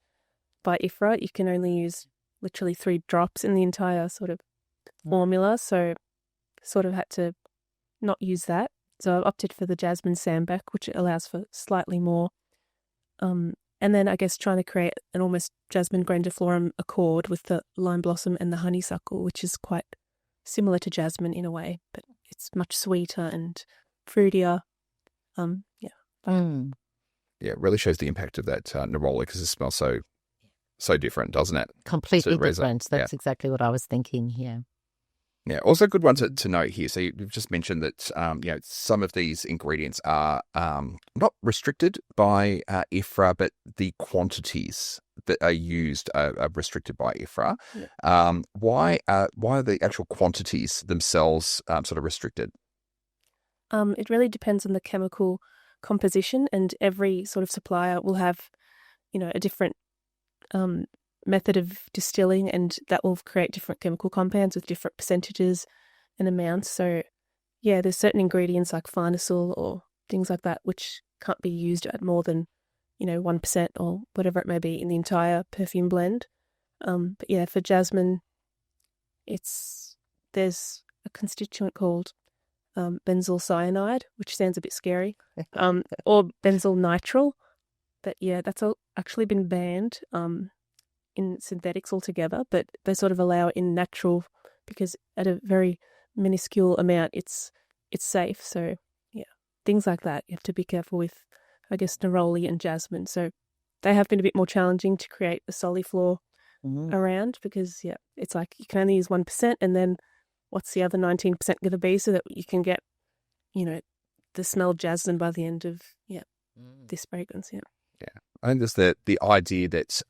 by IFRA, you can only use literally 3 drops in the entire sort of formula. So sort of had to not use that. So I've opted for the jasmine sambac, which allows for slightly more. And then I guess trying to create an almost jasmine grandiflorum accord with the lime blossom and the honeysuckle, which is quite similar to jasmine in a way, but it's much sweeter and fruitier. Yeah, it really shows the impact of that neroli because it smells so different, doesn't it? Completely To Raizelle. different. That's exactly what I was thinking. Yeah. Yeah, also a good one to note here. So you've just mentioned that some of these ingredients are not restricted by IFRA, but the quantities that are used are restricted by IFRA. Yeah. Why are the actual quantities themselves sort of restricted? It really depends on the chemical composition, and every sort of supplier will have, a different method of distilling, and that will create different chemical compounds with different percentages and amounts. So, there's certain ingredients like farnesyl or things like that which can't be used at more than, 1% or whatever it may be in the entire perfume blend. But for jasmine, there's a constituent called benzyl cyanide, which sounds a bit scary, or benzyl nitrile. But that's all actually been banned in synthetics altogether, but they sort of allow it in natural because at a very minuscule amount it's safe. So things like that you have to be careful with, I guess, neroli and jasmine. So they have been a bit more challenging to create a soliflor around because it's like you can only use 1%, and then what's the other 19% going to be so that you can get the smell jasmine by the end of this fragrance. I think there's the idea that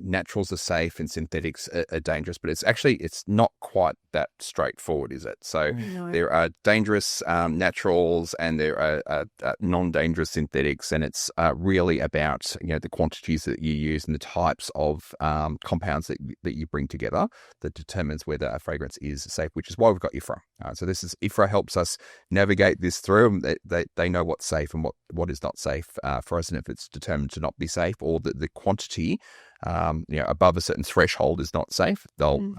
naturals are safe and synthetics are dangerous, but it's not quite that straightforward, is it? So there are dangerous naturals and there are non-dangerous synthetics, and it's really about the quantities that you use and the types of compounds that you bring together that determines whether a fragrance is safe, which is why we've got IFRA. So this is IFRA helps us navigate this through. They know what's safe and what is not safe for us, and if it's determined to not be safe, or that the quantity above a certain threshold is not safe, they'll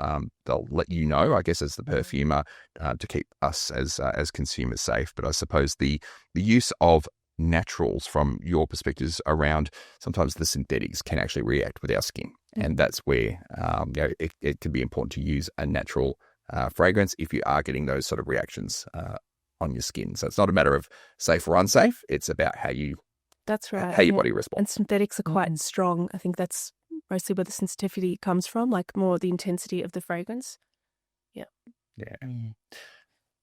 let you know, I guess, as the perfumer, to keep us as consumers safe. But I suppose the use of naturals from your perspectives around sometimes the synthetics can actually react with our skin, and that's where it can be important to use a natural fragrance if you are getting those sort of reactions on your skin. So it's not a matter of safe or unsafe, it's about how you That's right. how your body responds. And synthetics are quite strong. I think that's mostly where the sensitivity comes from, like more the intensity of the fragrance. Yeah.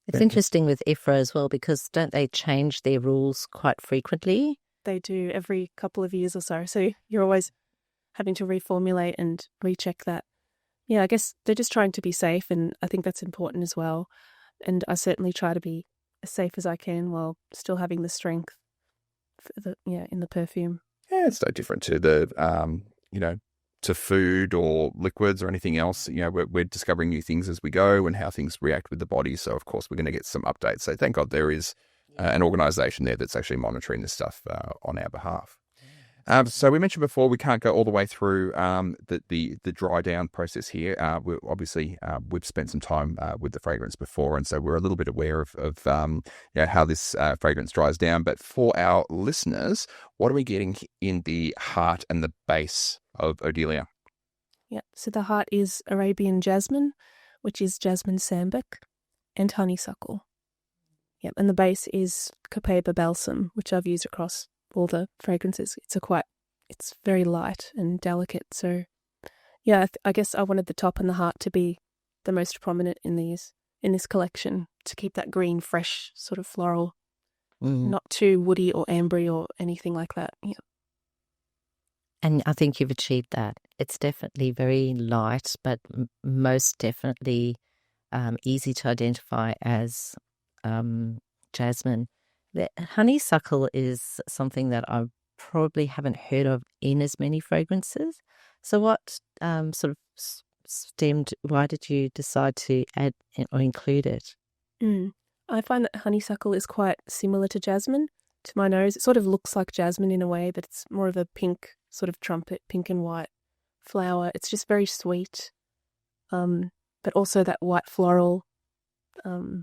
It's interesting with IFRA as well, because don't they change their rules quite frequently? They do, every couple of years or so. So you're always having to reformulate and recheck that. Yeah, I guess they're just trying to be safe, and I think that's important as well. And I certainly try to be as safe as I can while still having the strength in the perfume. Yeah, it's no different to the to food or liquids or anything else. We're discovering new things as we go and how things react with the body. So of course we're going to get some updates. So thank God there is an organisation there that's actually monitoring this stuff on our behalf. So we mentioned before we can't go all the way through the dry down process here. We've spent some time with the fragrance before, and so we're a little bit aware of how this fragrance dries down. But for our listeners, what are we getting in the heart and the base of Odelia? Yeah, so the heart is Arabian jasmine, which is jasmine sambac, and honeysuckle. Yep, and the base is Copaiba balsam, which I've used across all the fragrances. It's very light and delicate. So I guess I wanted the top and the heart to be the most prominent in this collection, to keep that green, fresh sort of floral, not too woody or ambery or anything like that. And I think you've achieved that. It's definitely very light, but most definitely easy to identify as jasmine. The honeysuckle is something that I probably haven't heard of in as many fragrances. So what sort of stemmed, why did you decide to add or include it? I find that honeysuckle is quite similar to jasmine. To my nose, it sort of looks like jasmine in a way, but it's more of a pink sort of trumpet, pink and white flower. It's just very sweet, but also that white floral vibe.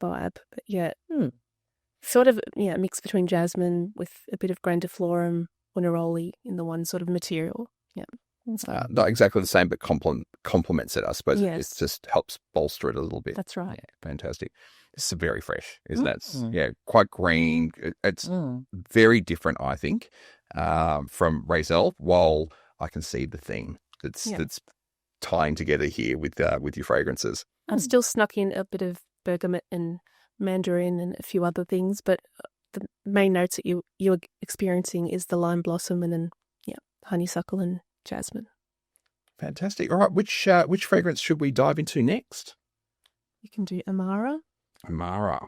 But yeah, sort of mix between jasmine with a bit of grandiflorum or neroli in the one sort of material. Yeah. Not exactly the same, but complements it, I suppose. Yes. It just helps bolster it a little bit. That's right. Yeah, fantastic. It's very fresh, isn't it? Quite green. It's very different, I think, from Raizelle, while I can see the theme that's tying together here with your fragrances. I've still snuck in a bit of bergamot and mandarin and a few other things, but the main notes that you're experiencing is the lime blossom and then honeysuckle and jasmine. Fantastic. All right, which fragrance should we dive into next? You can do Amara. Amara.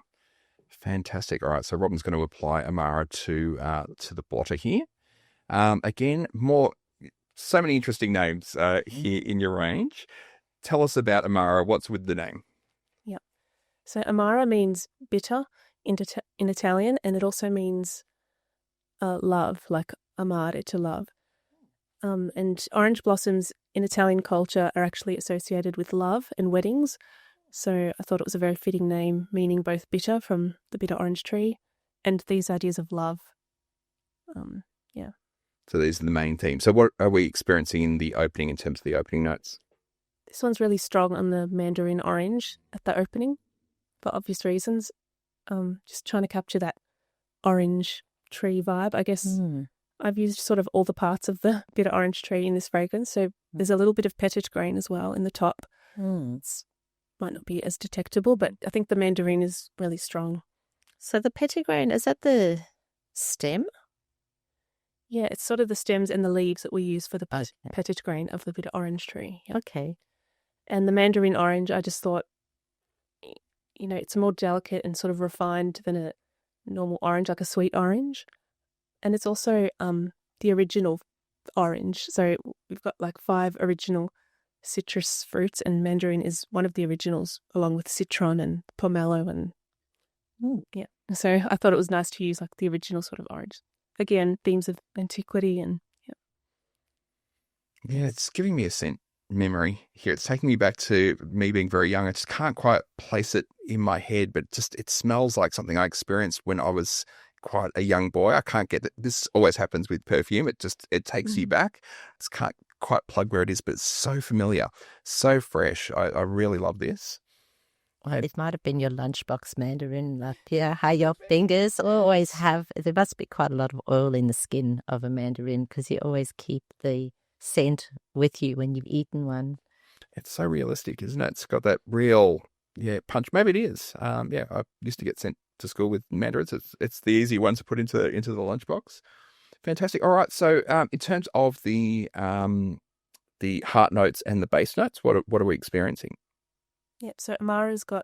Fantastic. All right, so Robin's going to apply Amara to the blotter here. Again, so many interesting names here in your range. Tell us about Amara. What's with the name? Yeah. So Amara means bitter in Italian, and it also means love, like amare, to love. And orange blossoms in Italian culture are actually associated with love and weddings. So I thought it was a very fitting name, meaning both bitter from the bitter orange tree and these ideas of love. So these are the main themes. So what are we experiencing in the opening in terms of the opening notes? This one's really strong on the mandarin orange at the opening for obvious reasons. Just trying to capture that orange tree vibe. I guess I've used sort of all the parts of the bitter orange tree in this fragrance. So there's a little bit of petitgrain as well in the top. It might not be as detectable, but I think the mandarin is really strong. So the petitgrain, is that the stem? Yeah, it's sort of the stems and the leaves that we use for the petitgrain of the bitter orange tree. Yeah. Okay. And the mandarin orange, I just thought, it's more delicate and sort of refined than a normal orange, like a sweet orange. And it's also the original orange. So we've got like 5 original citrus fruits, and mandarin is one of the originals, along with citron and pomelo and So I thought it was nice to use like the original sort of orange. Again, themes of antiquity and it's giving me a scent memory here. It's taking me back to me being very young. I just can't quite place it in my head, but it smells like something I experienced when I was quite a young boy. I can't get it. This always happens with perfume. It takes you back. I just can't quite plug where it is, but it's so familiar, so fresh. I really love this. Well, it might have been your lunchbox mandarin, how your fingers always have. There must be quite a lot of oil in the skin of a mandarin because you always keep the scent with you when you've eaten one. It's so realistic, isn't it? It's got that real punch. Maybe it is. I used to get sent to school with mandarins. It's the easy ones to put into the lunchbox. Fantastic. All right. So in terms of the heart notes and the base notes, what are we experiencing? Yeah, so Amara's got,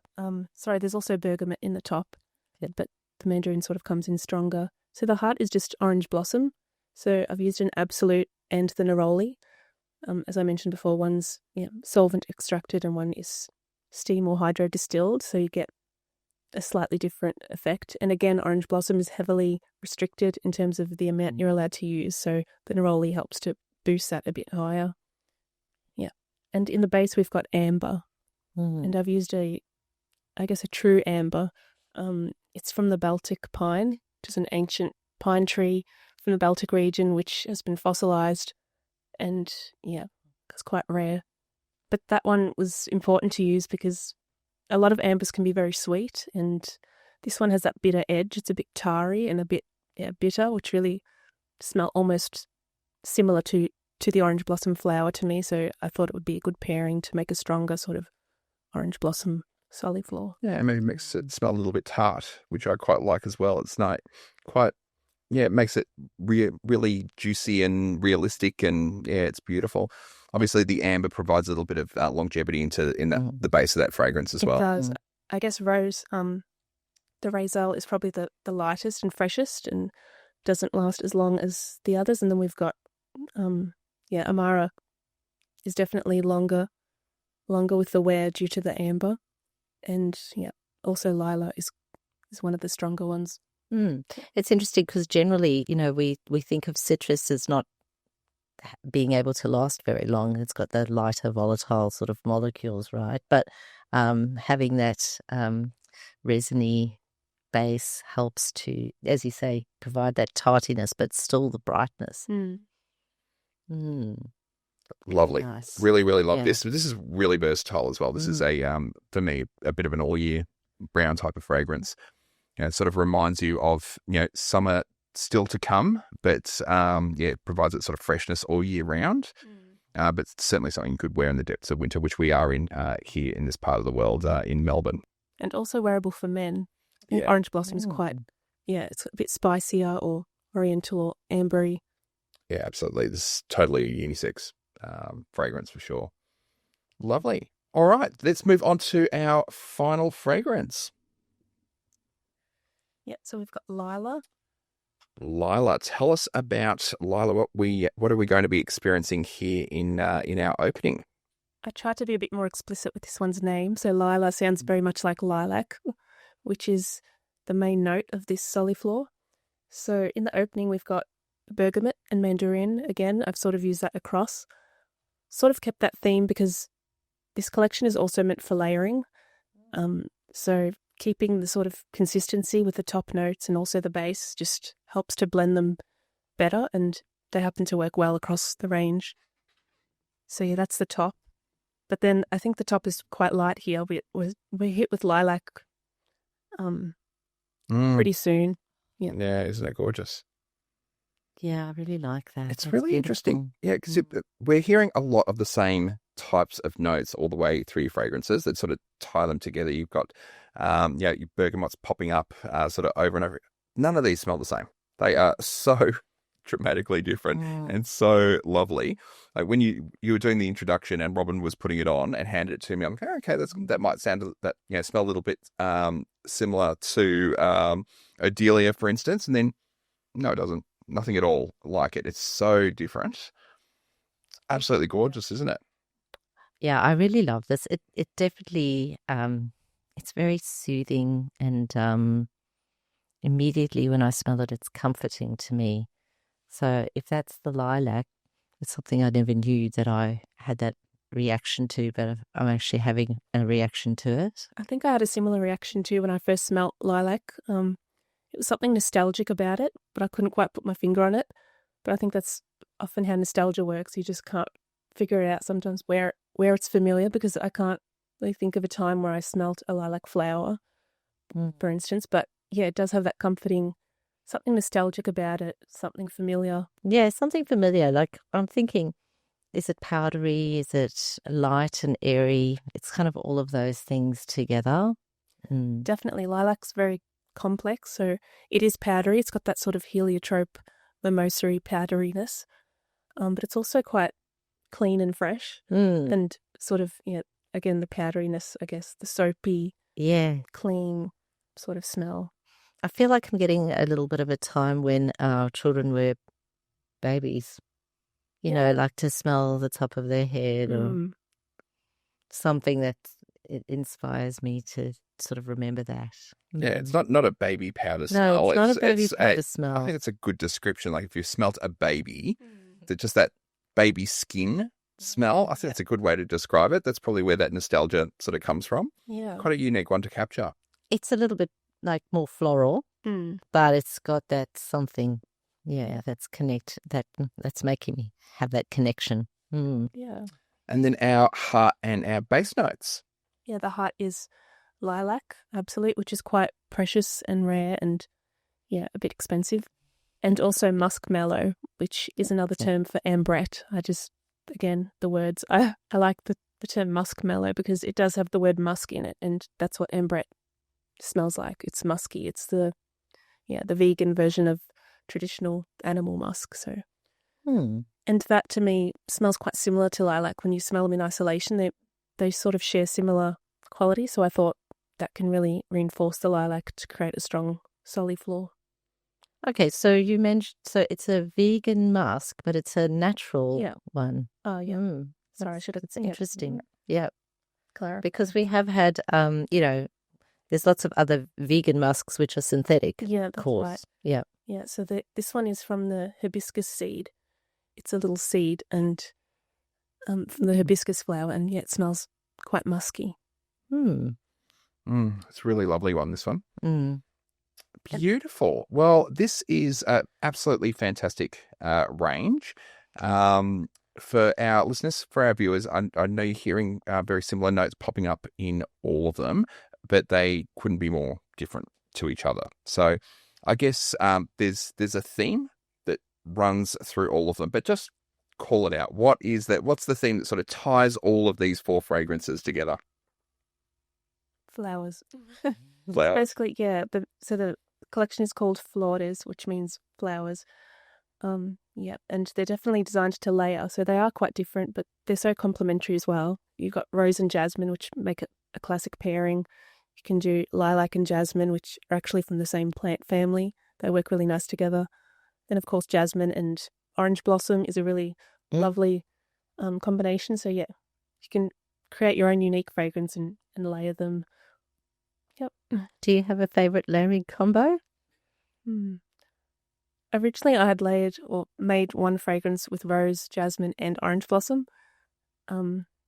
there's also bergamot in the top, but the mandarin sort of comes in stronger. So the heart is just orange blossom. So I've used an absolute and the neroli. As I mentioned before, one's solvent extracted and one is steam or hydro distilled. So you get a slightly different effect. And again, orange blossom is heavily restricted in terms of the amount you're allowed to use. So the neroli helps to boost that a bit higher. Yeah. And in the base, we've got amber. And I've used a true amber. It's from the Baltic pine, which is an ancient pine tree from the Baltic region, which has been fossilized and, it's quite rare. But that one was important to use because a lot of ambers can be very sweet, and this one has that bitter edge. It's a bit tarry and a bit bitter, which really smell almost similar to the orange blossom flower to me. So I thought it would be a good pairing to make a stronger sort of orange blossom soliflor. Yeah, maybe makes it smell a little bit tart, which I quite like as well. It's not quite Yeah, it makes it really juicy and realistic, and yeah, it's beautiful. Obviously, the amber provides a little bit of longevity in the base of that fragrance as It well. does. I guess the Raizelle is probably the lightest and freshest and doesn't last as long as the others. And then we've got, Amara is definitely longer with the wear due to the amber. And also Lila is one of the stronger ones. It's interesting because generally, we think of citrus as not being able to last very long. It's got the lighter, volatile sort of molecules, right? But having that resiny base helps to, as you say, provide that tartiness, but still the brightness. Lovely. Nice. Really, really love this. This is really versatile as well. This is for me, a bit of an all-year brown type of fragrance. It sort of reminds you of, summer still to come, but it provides that sort of freshness all year round. But certainly something you could wear in the depths of winter, which we are in here in this part of the world, in Melbourne. And also wearable for men. I think Orange Blossom is quite, it's a bit spicier or oriental or ambery. Yeah, absolutely. This is totally a unisex fragrance for sure. Lovely. All right, let's move on to our final fragrance. Yeah, so we've got Lila. Lila, tell us about Lila. What are we going to be experiencing here in our opening? I tried to be a bit more explicit with this one's name. So Lila sounds very much like lilac, which is the main note of this soliflor. So in the opening, we've got bergamot and mandarin. Again, I've sort of used that across. Sort of kept that theme because this collection is also meant for layering. So keeping the sort of consistency with the top notes and also the base just helps to blend them better, and they happen to work well across the range. So yeah, that's the top. But then I think the top is quite light here. We're hit with lilac pretty soon. Yeah, isn't that gorgeous? Yeah, I really like that. It's That's really beautiful. interesting. Yeah, because we're hearing a lot of the same types of notes all the way through your fragrances that sort of tie them together. You've got, your bergamots popping up sort of over and over. None of these smell the same. They are so dramatically different and so lovely. Like when you were doing the introduction and Robin was putting it on and handed it to me, I'm like, okay, that might sound smell a little bit similar to Odelia, for instance, and then no, it doesn't. Nothing at all like it. It's so different. It's absolutely gorgeous, isn't it? Yeah, I really love this. It definitely it's very soothing, and immediately when I smell it, it's comforting to me. So if that's the lilac, it's something I never knew that I had that reaction to, but I'm actually having a reaction to it. I think I had a similar reaction too when I first smelt lilac. It was something nostalgic about it, but I couldn't quite put my finger on it. But I think that's often how nostalgia works. You just can't figure it out sometimes where it's familiar, because I can't really think of a time where I smelt a lilac flower, for instance. But yeah, it does have that comforting, something nostalgic about it, something familiar. Yeah, something familiar. Like I'm thinking, is it powdery? Is it light and airy? It's kind of all of those things together. Definitely. Lilac's very complex, so it is powdery. It's got that sort of heliotrope, mimosa-y powderiness, but it's also quite clean and fresh, and sort of, again, the powderiness, I guess, the soapy, clean sort of smell. I feel like I'm getting a little bit of a time when our children were babies, like to smell the top of their head or something that it inspires me to sort of remember that. Yeah, it's not a baby powder smell. No, it's not a baby powder smell. I think it's a good description. Like if you smelt a baby, just that baby skin smell, I think that's a good way to describe it. That's probably where that nostalgia sort of comes from. Yeah. Quite a unique one to capture. It's a little bit like more floral, but it's got that something, that's that's making me have that connection. Yeah. And then our heart and our base notes. Yeah, the heart is lilac, absolute, which is quite precious and rare and, a bit expensive. And also musk mallow, which is another term for ambrette. Again, the words, I like the term musk mallow because it does have the word musk in it, and that's what ambrette smells like. It's musky. It's the vegan version of traditional animal musk. So, Hmm. and that to me smells quite similar to lilac. When you smell them in isolation, they sort of share similar qualities. So I thought that can really reinforce the lilac to create a strong soliflor. Okay, so you mentioned, so it's a vegan musk, but it's a natural one. Oh, yeah. Mm, Sorry, I should have. It's interesting. Yeah, Clara. because we have had, there's lots of other vegan musks which are synthetic. Yeah, of that's course. right. Yeah. Yeah, so this one is from the hibiscus seed. It's a little seed and from the hibiscus flower, and it smells quite musky. It's a really lovely one, this one. Mm. Beautiful. Well, this is an absolutely fantastic range. For our listeners, for our viewers, I know you're hearing very similar notes popping up in all of them, but they couldn't be more different to each other. So I guess there's a theme that runs through all of them, but just call it out. What's the theme that sort of ties all of these 4 fragrances together? Flowers. Flowers. Basically, yeah. So the collection is called Florals, which means flowers. Yeah, and they're definitely designed to layer, so they are quite different, but they're so complementary as well. You've got rose and jasmine, which make it a classic pairing. You can do lilac and jasmine, which are actually from the same plant family. They work really nice together. Then, of course, jasmine and orange blossom is a really lovely combination. So, yeah, you can create your own unique fragrance and layer them. Yep. Do you have a favourite layering combo? Originally, I had layered or made one fragrance with rose, jasmine, and orange blossom.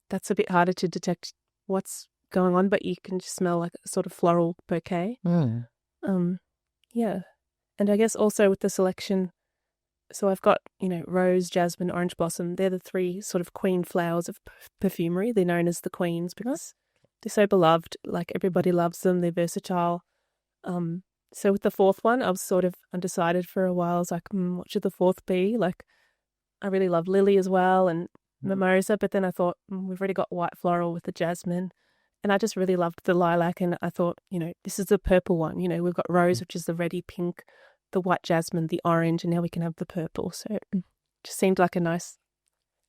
That's a bit harder to detect what's going on, but you can just smell like a sort of floral bouquet. Yeah. And I guess also with the selection, so I've got, rose, jasmine, orange blossom. They're the 3 sort of queen flowers of perfumery. They're known as the queens because they're so beloved. Like, everybody loves them. They're versatile. So with the 4th one, I was sort of undecided for a while. I was like, what should the 4th be? Like, I really love lily as well and mimosa, but then I thought, we've already got white floral with the jasmine. And I just really loved the lilac, and I thought, this is the purple one. We've got rose, which is the reddy pink, the white jasmine, the orange, and now we can have the purple. So it just seemed like a nice,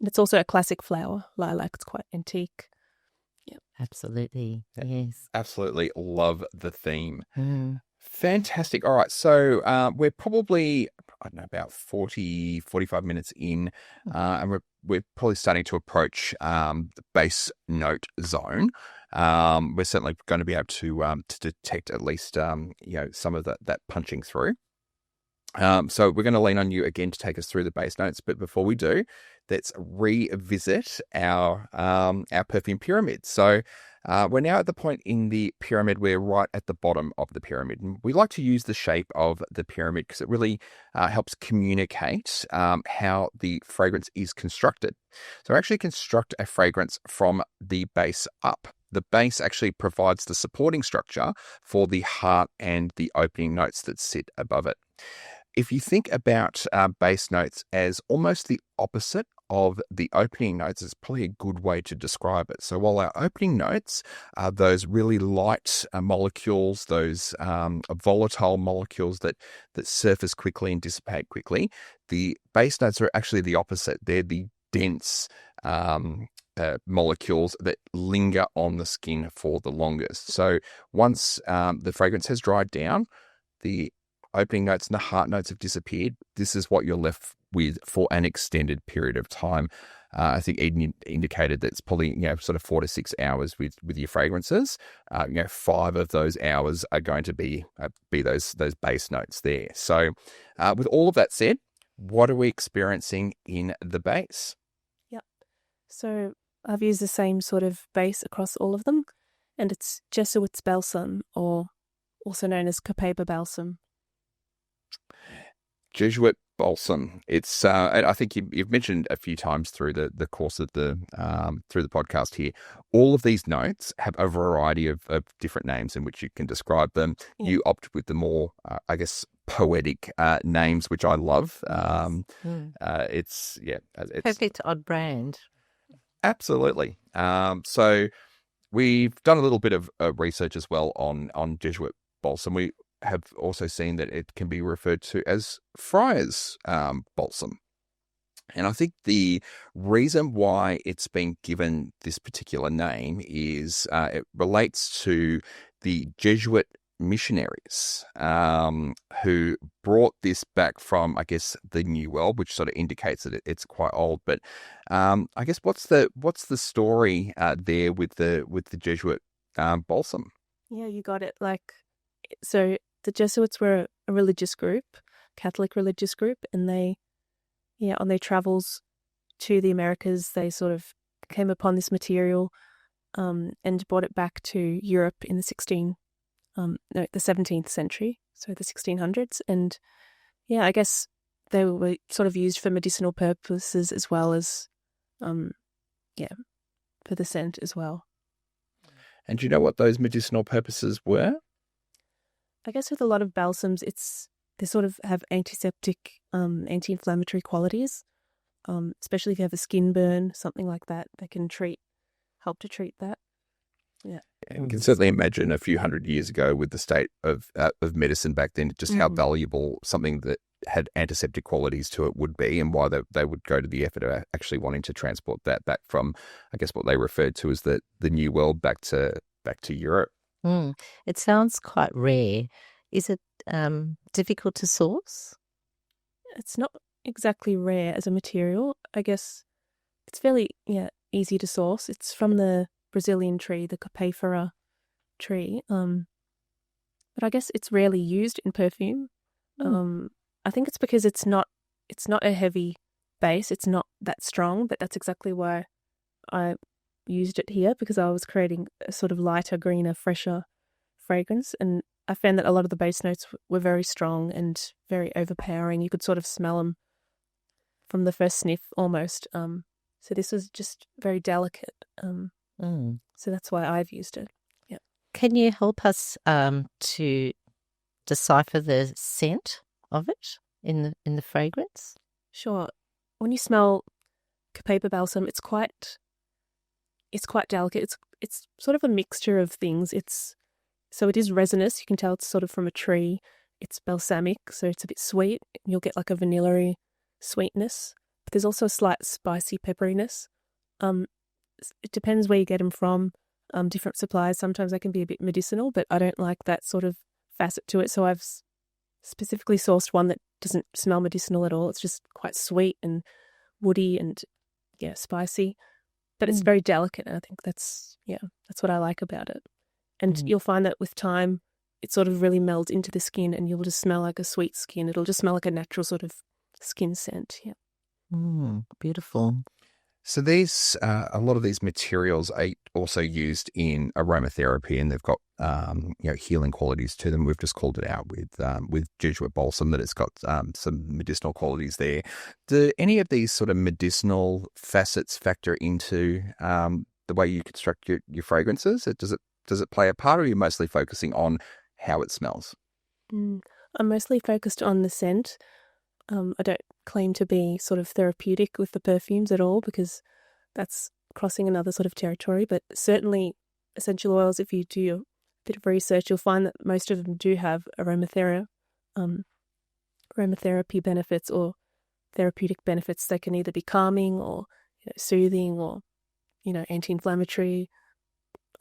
and it's also a classic flower, lilac. It's quite antique. Yeah, absolutely. Yes, absolutely love the theme. Fantastic. All right, so we're probably, I don't know, about 40, 45 minutes in, and we're probably starting to approach the base note zone. We're certainly going to be able to detect at least some of that punching through. So we're going to lean on you again to take us through the base notes. But before we do, let's revisit our perfume pyramid. So we're now at the point in the pyramid where we're right at the bottom of the pyramid. And we like to use the shape of the pyramid because it really helps communicate how the fragrance is constructed. So actually construct a fragrance from the base up. The base actually provides the supporting structure for the heart and the opening notes that sit above it. If you think about base notes as almost the opposite of the opening notes, is probably a good way to describe it. So while our opening notes are those really light molecules, those volatile molecules that surface quickly and dissipate quickly, the base notes are actually the opposite. They're the dense molecules that linger on the skin for the longest. So once the fragrance has dried down, the opening notes and the heart notes have disappeared, this is what you're left with for an extended period of time. I think Eden indicated that it's probably sort of 4 to 6 hours with your fragrances. 5 of those hours are going to be those base notes there. So with all of that said, what are we experiencing in the base? Yep. So I've used the same sort of base across all of them, and it's Jesuit's balsam, or also known as Copaiba balsam. Jesuit balsam. It's I think you've mentioned a few times through the course of the through the podcast here. All of these notes have a variety of different names in which you can describe them. Yeah. You opt with the more, I guess, poetic names, which I love. It's perfect odd brand. Absolutely. So we've done a little bit of research as well on Jesuit balsam. have also seen that it can be referred to as friar's balsam. And I think the reason why it's been given this particular name is it relates to the Jesuit missionaries who brought this back from, I guess, the New World, which sort of indicates that it's quite old. But I guess what's the story there with the Jesuit balsam? Yeah, you got it. So the Jesuits were a religious group, Catholic religious group, and on their travels to the Americas, they sort of came upon this material and brought it back to Europe in the 17th century, so the 1600s. And I guess they were sort of used for medicinal purposes as well as, for the scent as well. And do you know what those medicinal purposes were? I guess with a lot of balsams, they sort of have antiseptic, anti-inflammatory qualities, especially if you have a skin burn, something like that. They can help to treat that. Yeah. And you can certainly imagine a few hundred years ago with the state of medicine back then, just how valuable something that had antiseptic qualities to it would be, and why they would go to the effort of actually wanting to transport that back from, I guess, what they referred to as the New World back to Europe. It sounds quite rare. Is it difficult to source? It's not exactly rare as a material. I guess it's fairly easy to source. It's from the Brazilian tree, the Capefera tree. But I guess it's rarely used in perfume. I think it's because it's not a heavy base. It's not that strong, but that's exactly why I used it here, because I was creating a sort of lighter, greener, fresher fragrance, and I found that a lot of the base notes were very strong and very overpowering. You could sort of smell them from the first sniff almost. So this was just very delicate. So that's why I've used it. Yeah. Can you help us to decipher the scent of it in the fragrance? Sure. When you smell Capepa balsam, it's quite delicate. It's sort of a mixture of things. So it is resinous. You can tell it's sort of from a tree. It's balsamic, so it's a bit sweet. You'll get like a vanilla-y sweetness. But there's also a slight spicy pepperiness. It depends where you get them from. Different suppliers, sometimes they can be a bit medicinal, but I don't like that sort of facet to it. So I've specifically sourced one that doesn't smell medicinal at all. It's just quite sweet and woody and spicy. But it's very delicate, and I think that's what I like about it. And you'll find that with time, it sort of really melds into the skin, and you'll just smell like a sweet skin. It'll just smell like a natural sort of skin scent. Yeah. Beautiful. So these, a lot of these materials are also used in aromatherapy, and they've got healing qualities to them. We've just called it out with Jesuit balsam that it's got some medicinal qualities there. Do any of these sort of medicinal facets factor into the way you construct your fragrances? Does it play a part, or are you mostly focusing on how it smells? I'm mostly focused on the scent. I don't claim to be sort of therapeutic with the perfumes at all, because that's crossing another sort of territory. But certainly essential oils, if you do a bit of research, you'll find that most of them do have aromatherapy benefits or therapeutic benefits. They can either be calming or soothing or anti-inflammatory,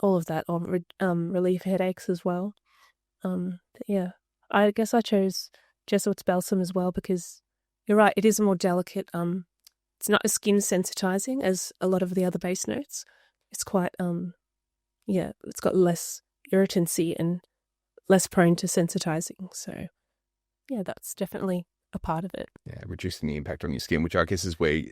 all of that, or relieve headaches as well. I guess I chose Jesuit's balsam as well because you're right, it is more delicate. It's not as skin sensitizing as a lot of the other base notes. It's quite it's got less irritancy and less prone to sensitizing. So that's definitely a part of it. Yeah, reducing the impact on your skin, which I guess is where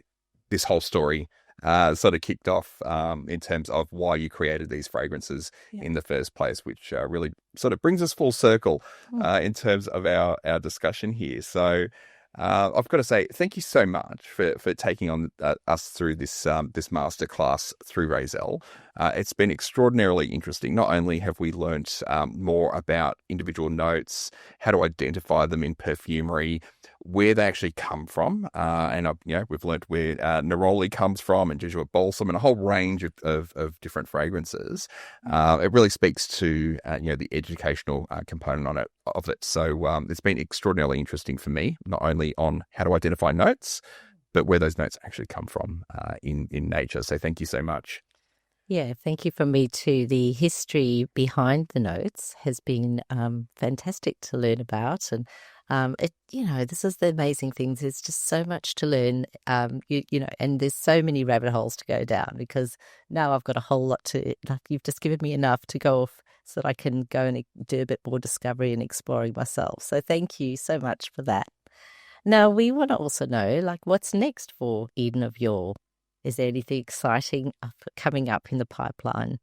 this whole story sort of kicked off in terms of why you created these fragrances in the first place, which really sort of brings us full circle in terms of our discussion here. So I've got to say thank you so much for taking on us through this masterclass through Raizelle. It's been extraordinarily interesting. Not only have we learnt more about individual notes, how to identify them in perfumery, where they actually come from. And we've learned where neroli comes from, and Jesuit balsam, and a whole range of different fragrances. It really speaks to the educational component of it. So it's been extraordinarily interesting for me, not only on how to identify notes, but where those notes actually come from in nature. So thank you so much. Yeah, thank you from me too. The history behind the notes has been fantastic to learn about, and this is the amazing things. There's just so much to learn, and there's so many rabbit holes to go down, because now I've got a whole lot you've just given me enough to go off so that I can go and do a bit more discovery and exploring myself. So thank you so much for that. Now, we want to also know, what's next for Eden of Yore? Is there anything exciting coming up in the pipeline?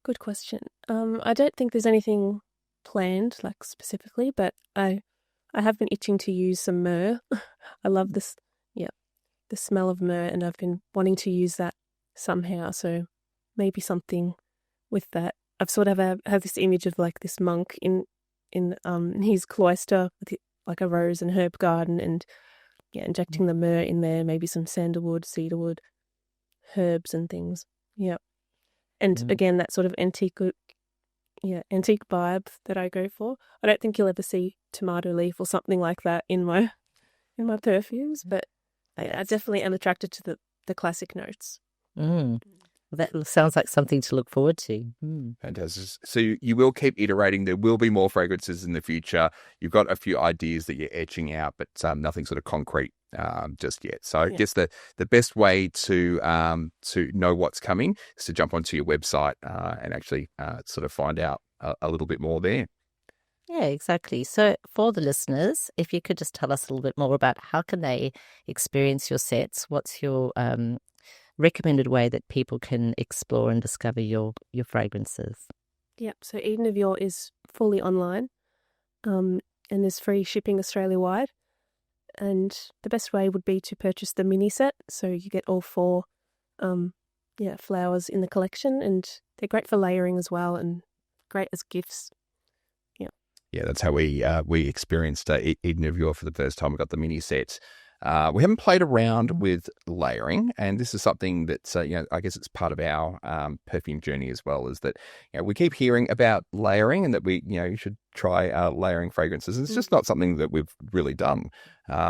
Good question. I don't think there's anything planned, specifically, but I have been itching to use some myrrh. I love this, the smell of myrrh, and I've been wanting to use that somehow. So maybe something with that. I've sort of have this image of this monk in his cloister with a rose and herb garden, and injecting the myrrh in there, maybe some sandalwood, cedarwood, herbs and things. Yeah. And again, that sort of antique vibe that I go for. I don't think you'll ever see tomato leaf or something like that in my perfumes, but I definitely am attracted to the classic notes. That sounds like something to look forward to. Fantastic. So you will keep iterating. There will be more fragrances in the future. You've got a few ideas that you're etching out, but nothing sort of concrete just yet. So I guess the best way to know what's coming is to jump onto your website and actually sort of find out a little bit more there. Yeah, exactly. So for the listeners, if you could just tell us a little bit more about how can they experience your sets, what's your recommended way that people can explore and discover your fragrances? Yeah, so Eden of Yore is fully online, and there's free shipping Australia-wide. And the best way would be to purchase the mini set, so you get all 4 flowers in the collection, and they're great for layering as well, and great as gifts. Yeah, that's how we experienced Eden of Yore for the first time. We got the mini set. We haven't played around with layering, and this is something that I guess it's part of our perfume journey as well. Is that we keep hearing about layering, and that you should try layering fragrances. And it's just not something that we've really done.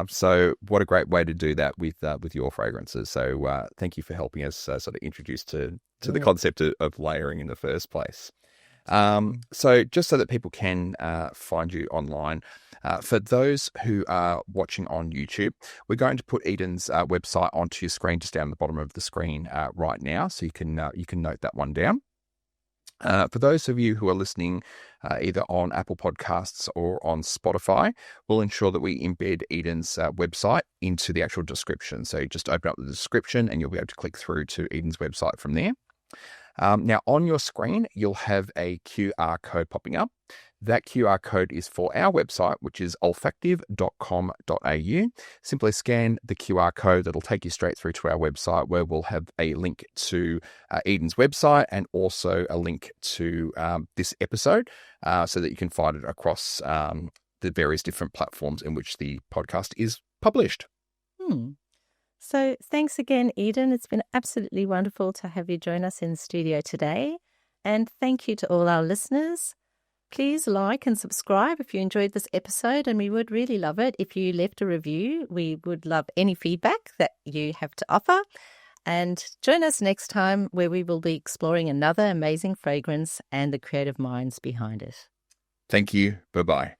So what a great way to do that with your fragrances. So thank you for helping us sort of introduce to the concept of layering in the first place. So just so that people can find you online, for those who are watching on YouTube, we're going to put Eden's website onto your screen, just down the bottom of the screen right now, so you can note that one down. For those of you who are listening either on Apple Podcasts or on Spotify, we'll ensure that we embed Eden's website into the actual description. So you just open up the description and you'll be able to click through to Eden's website from there. Now, on your screen, you'll have a QR code popping up. That QR code is for our website, which is olfactive.com.au. Simply scan the QR code. That'll take you straight through to our website, where we'll have a link to Eden's website and also a link to this episode so that you can find it across the various different platforms in which the podcast is published. So thanks again, Eden. It's been absolutely wonderful to have you join us in the studio today. And thank you to all our listeners. Please like and subscribe if you enjoyed this episode, and we would really love it if you left a review. We would love any feedback that you have to offer. And join us next time, where we will be exploring another amazing fragrance and the creative minds behind it. Thank you. Bye-bye.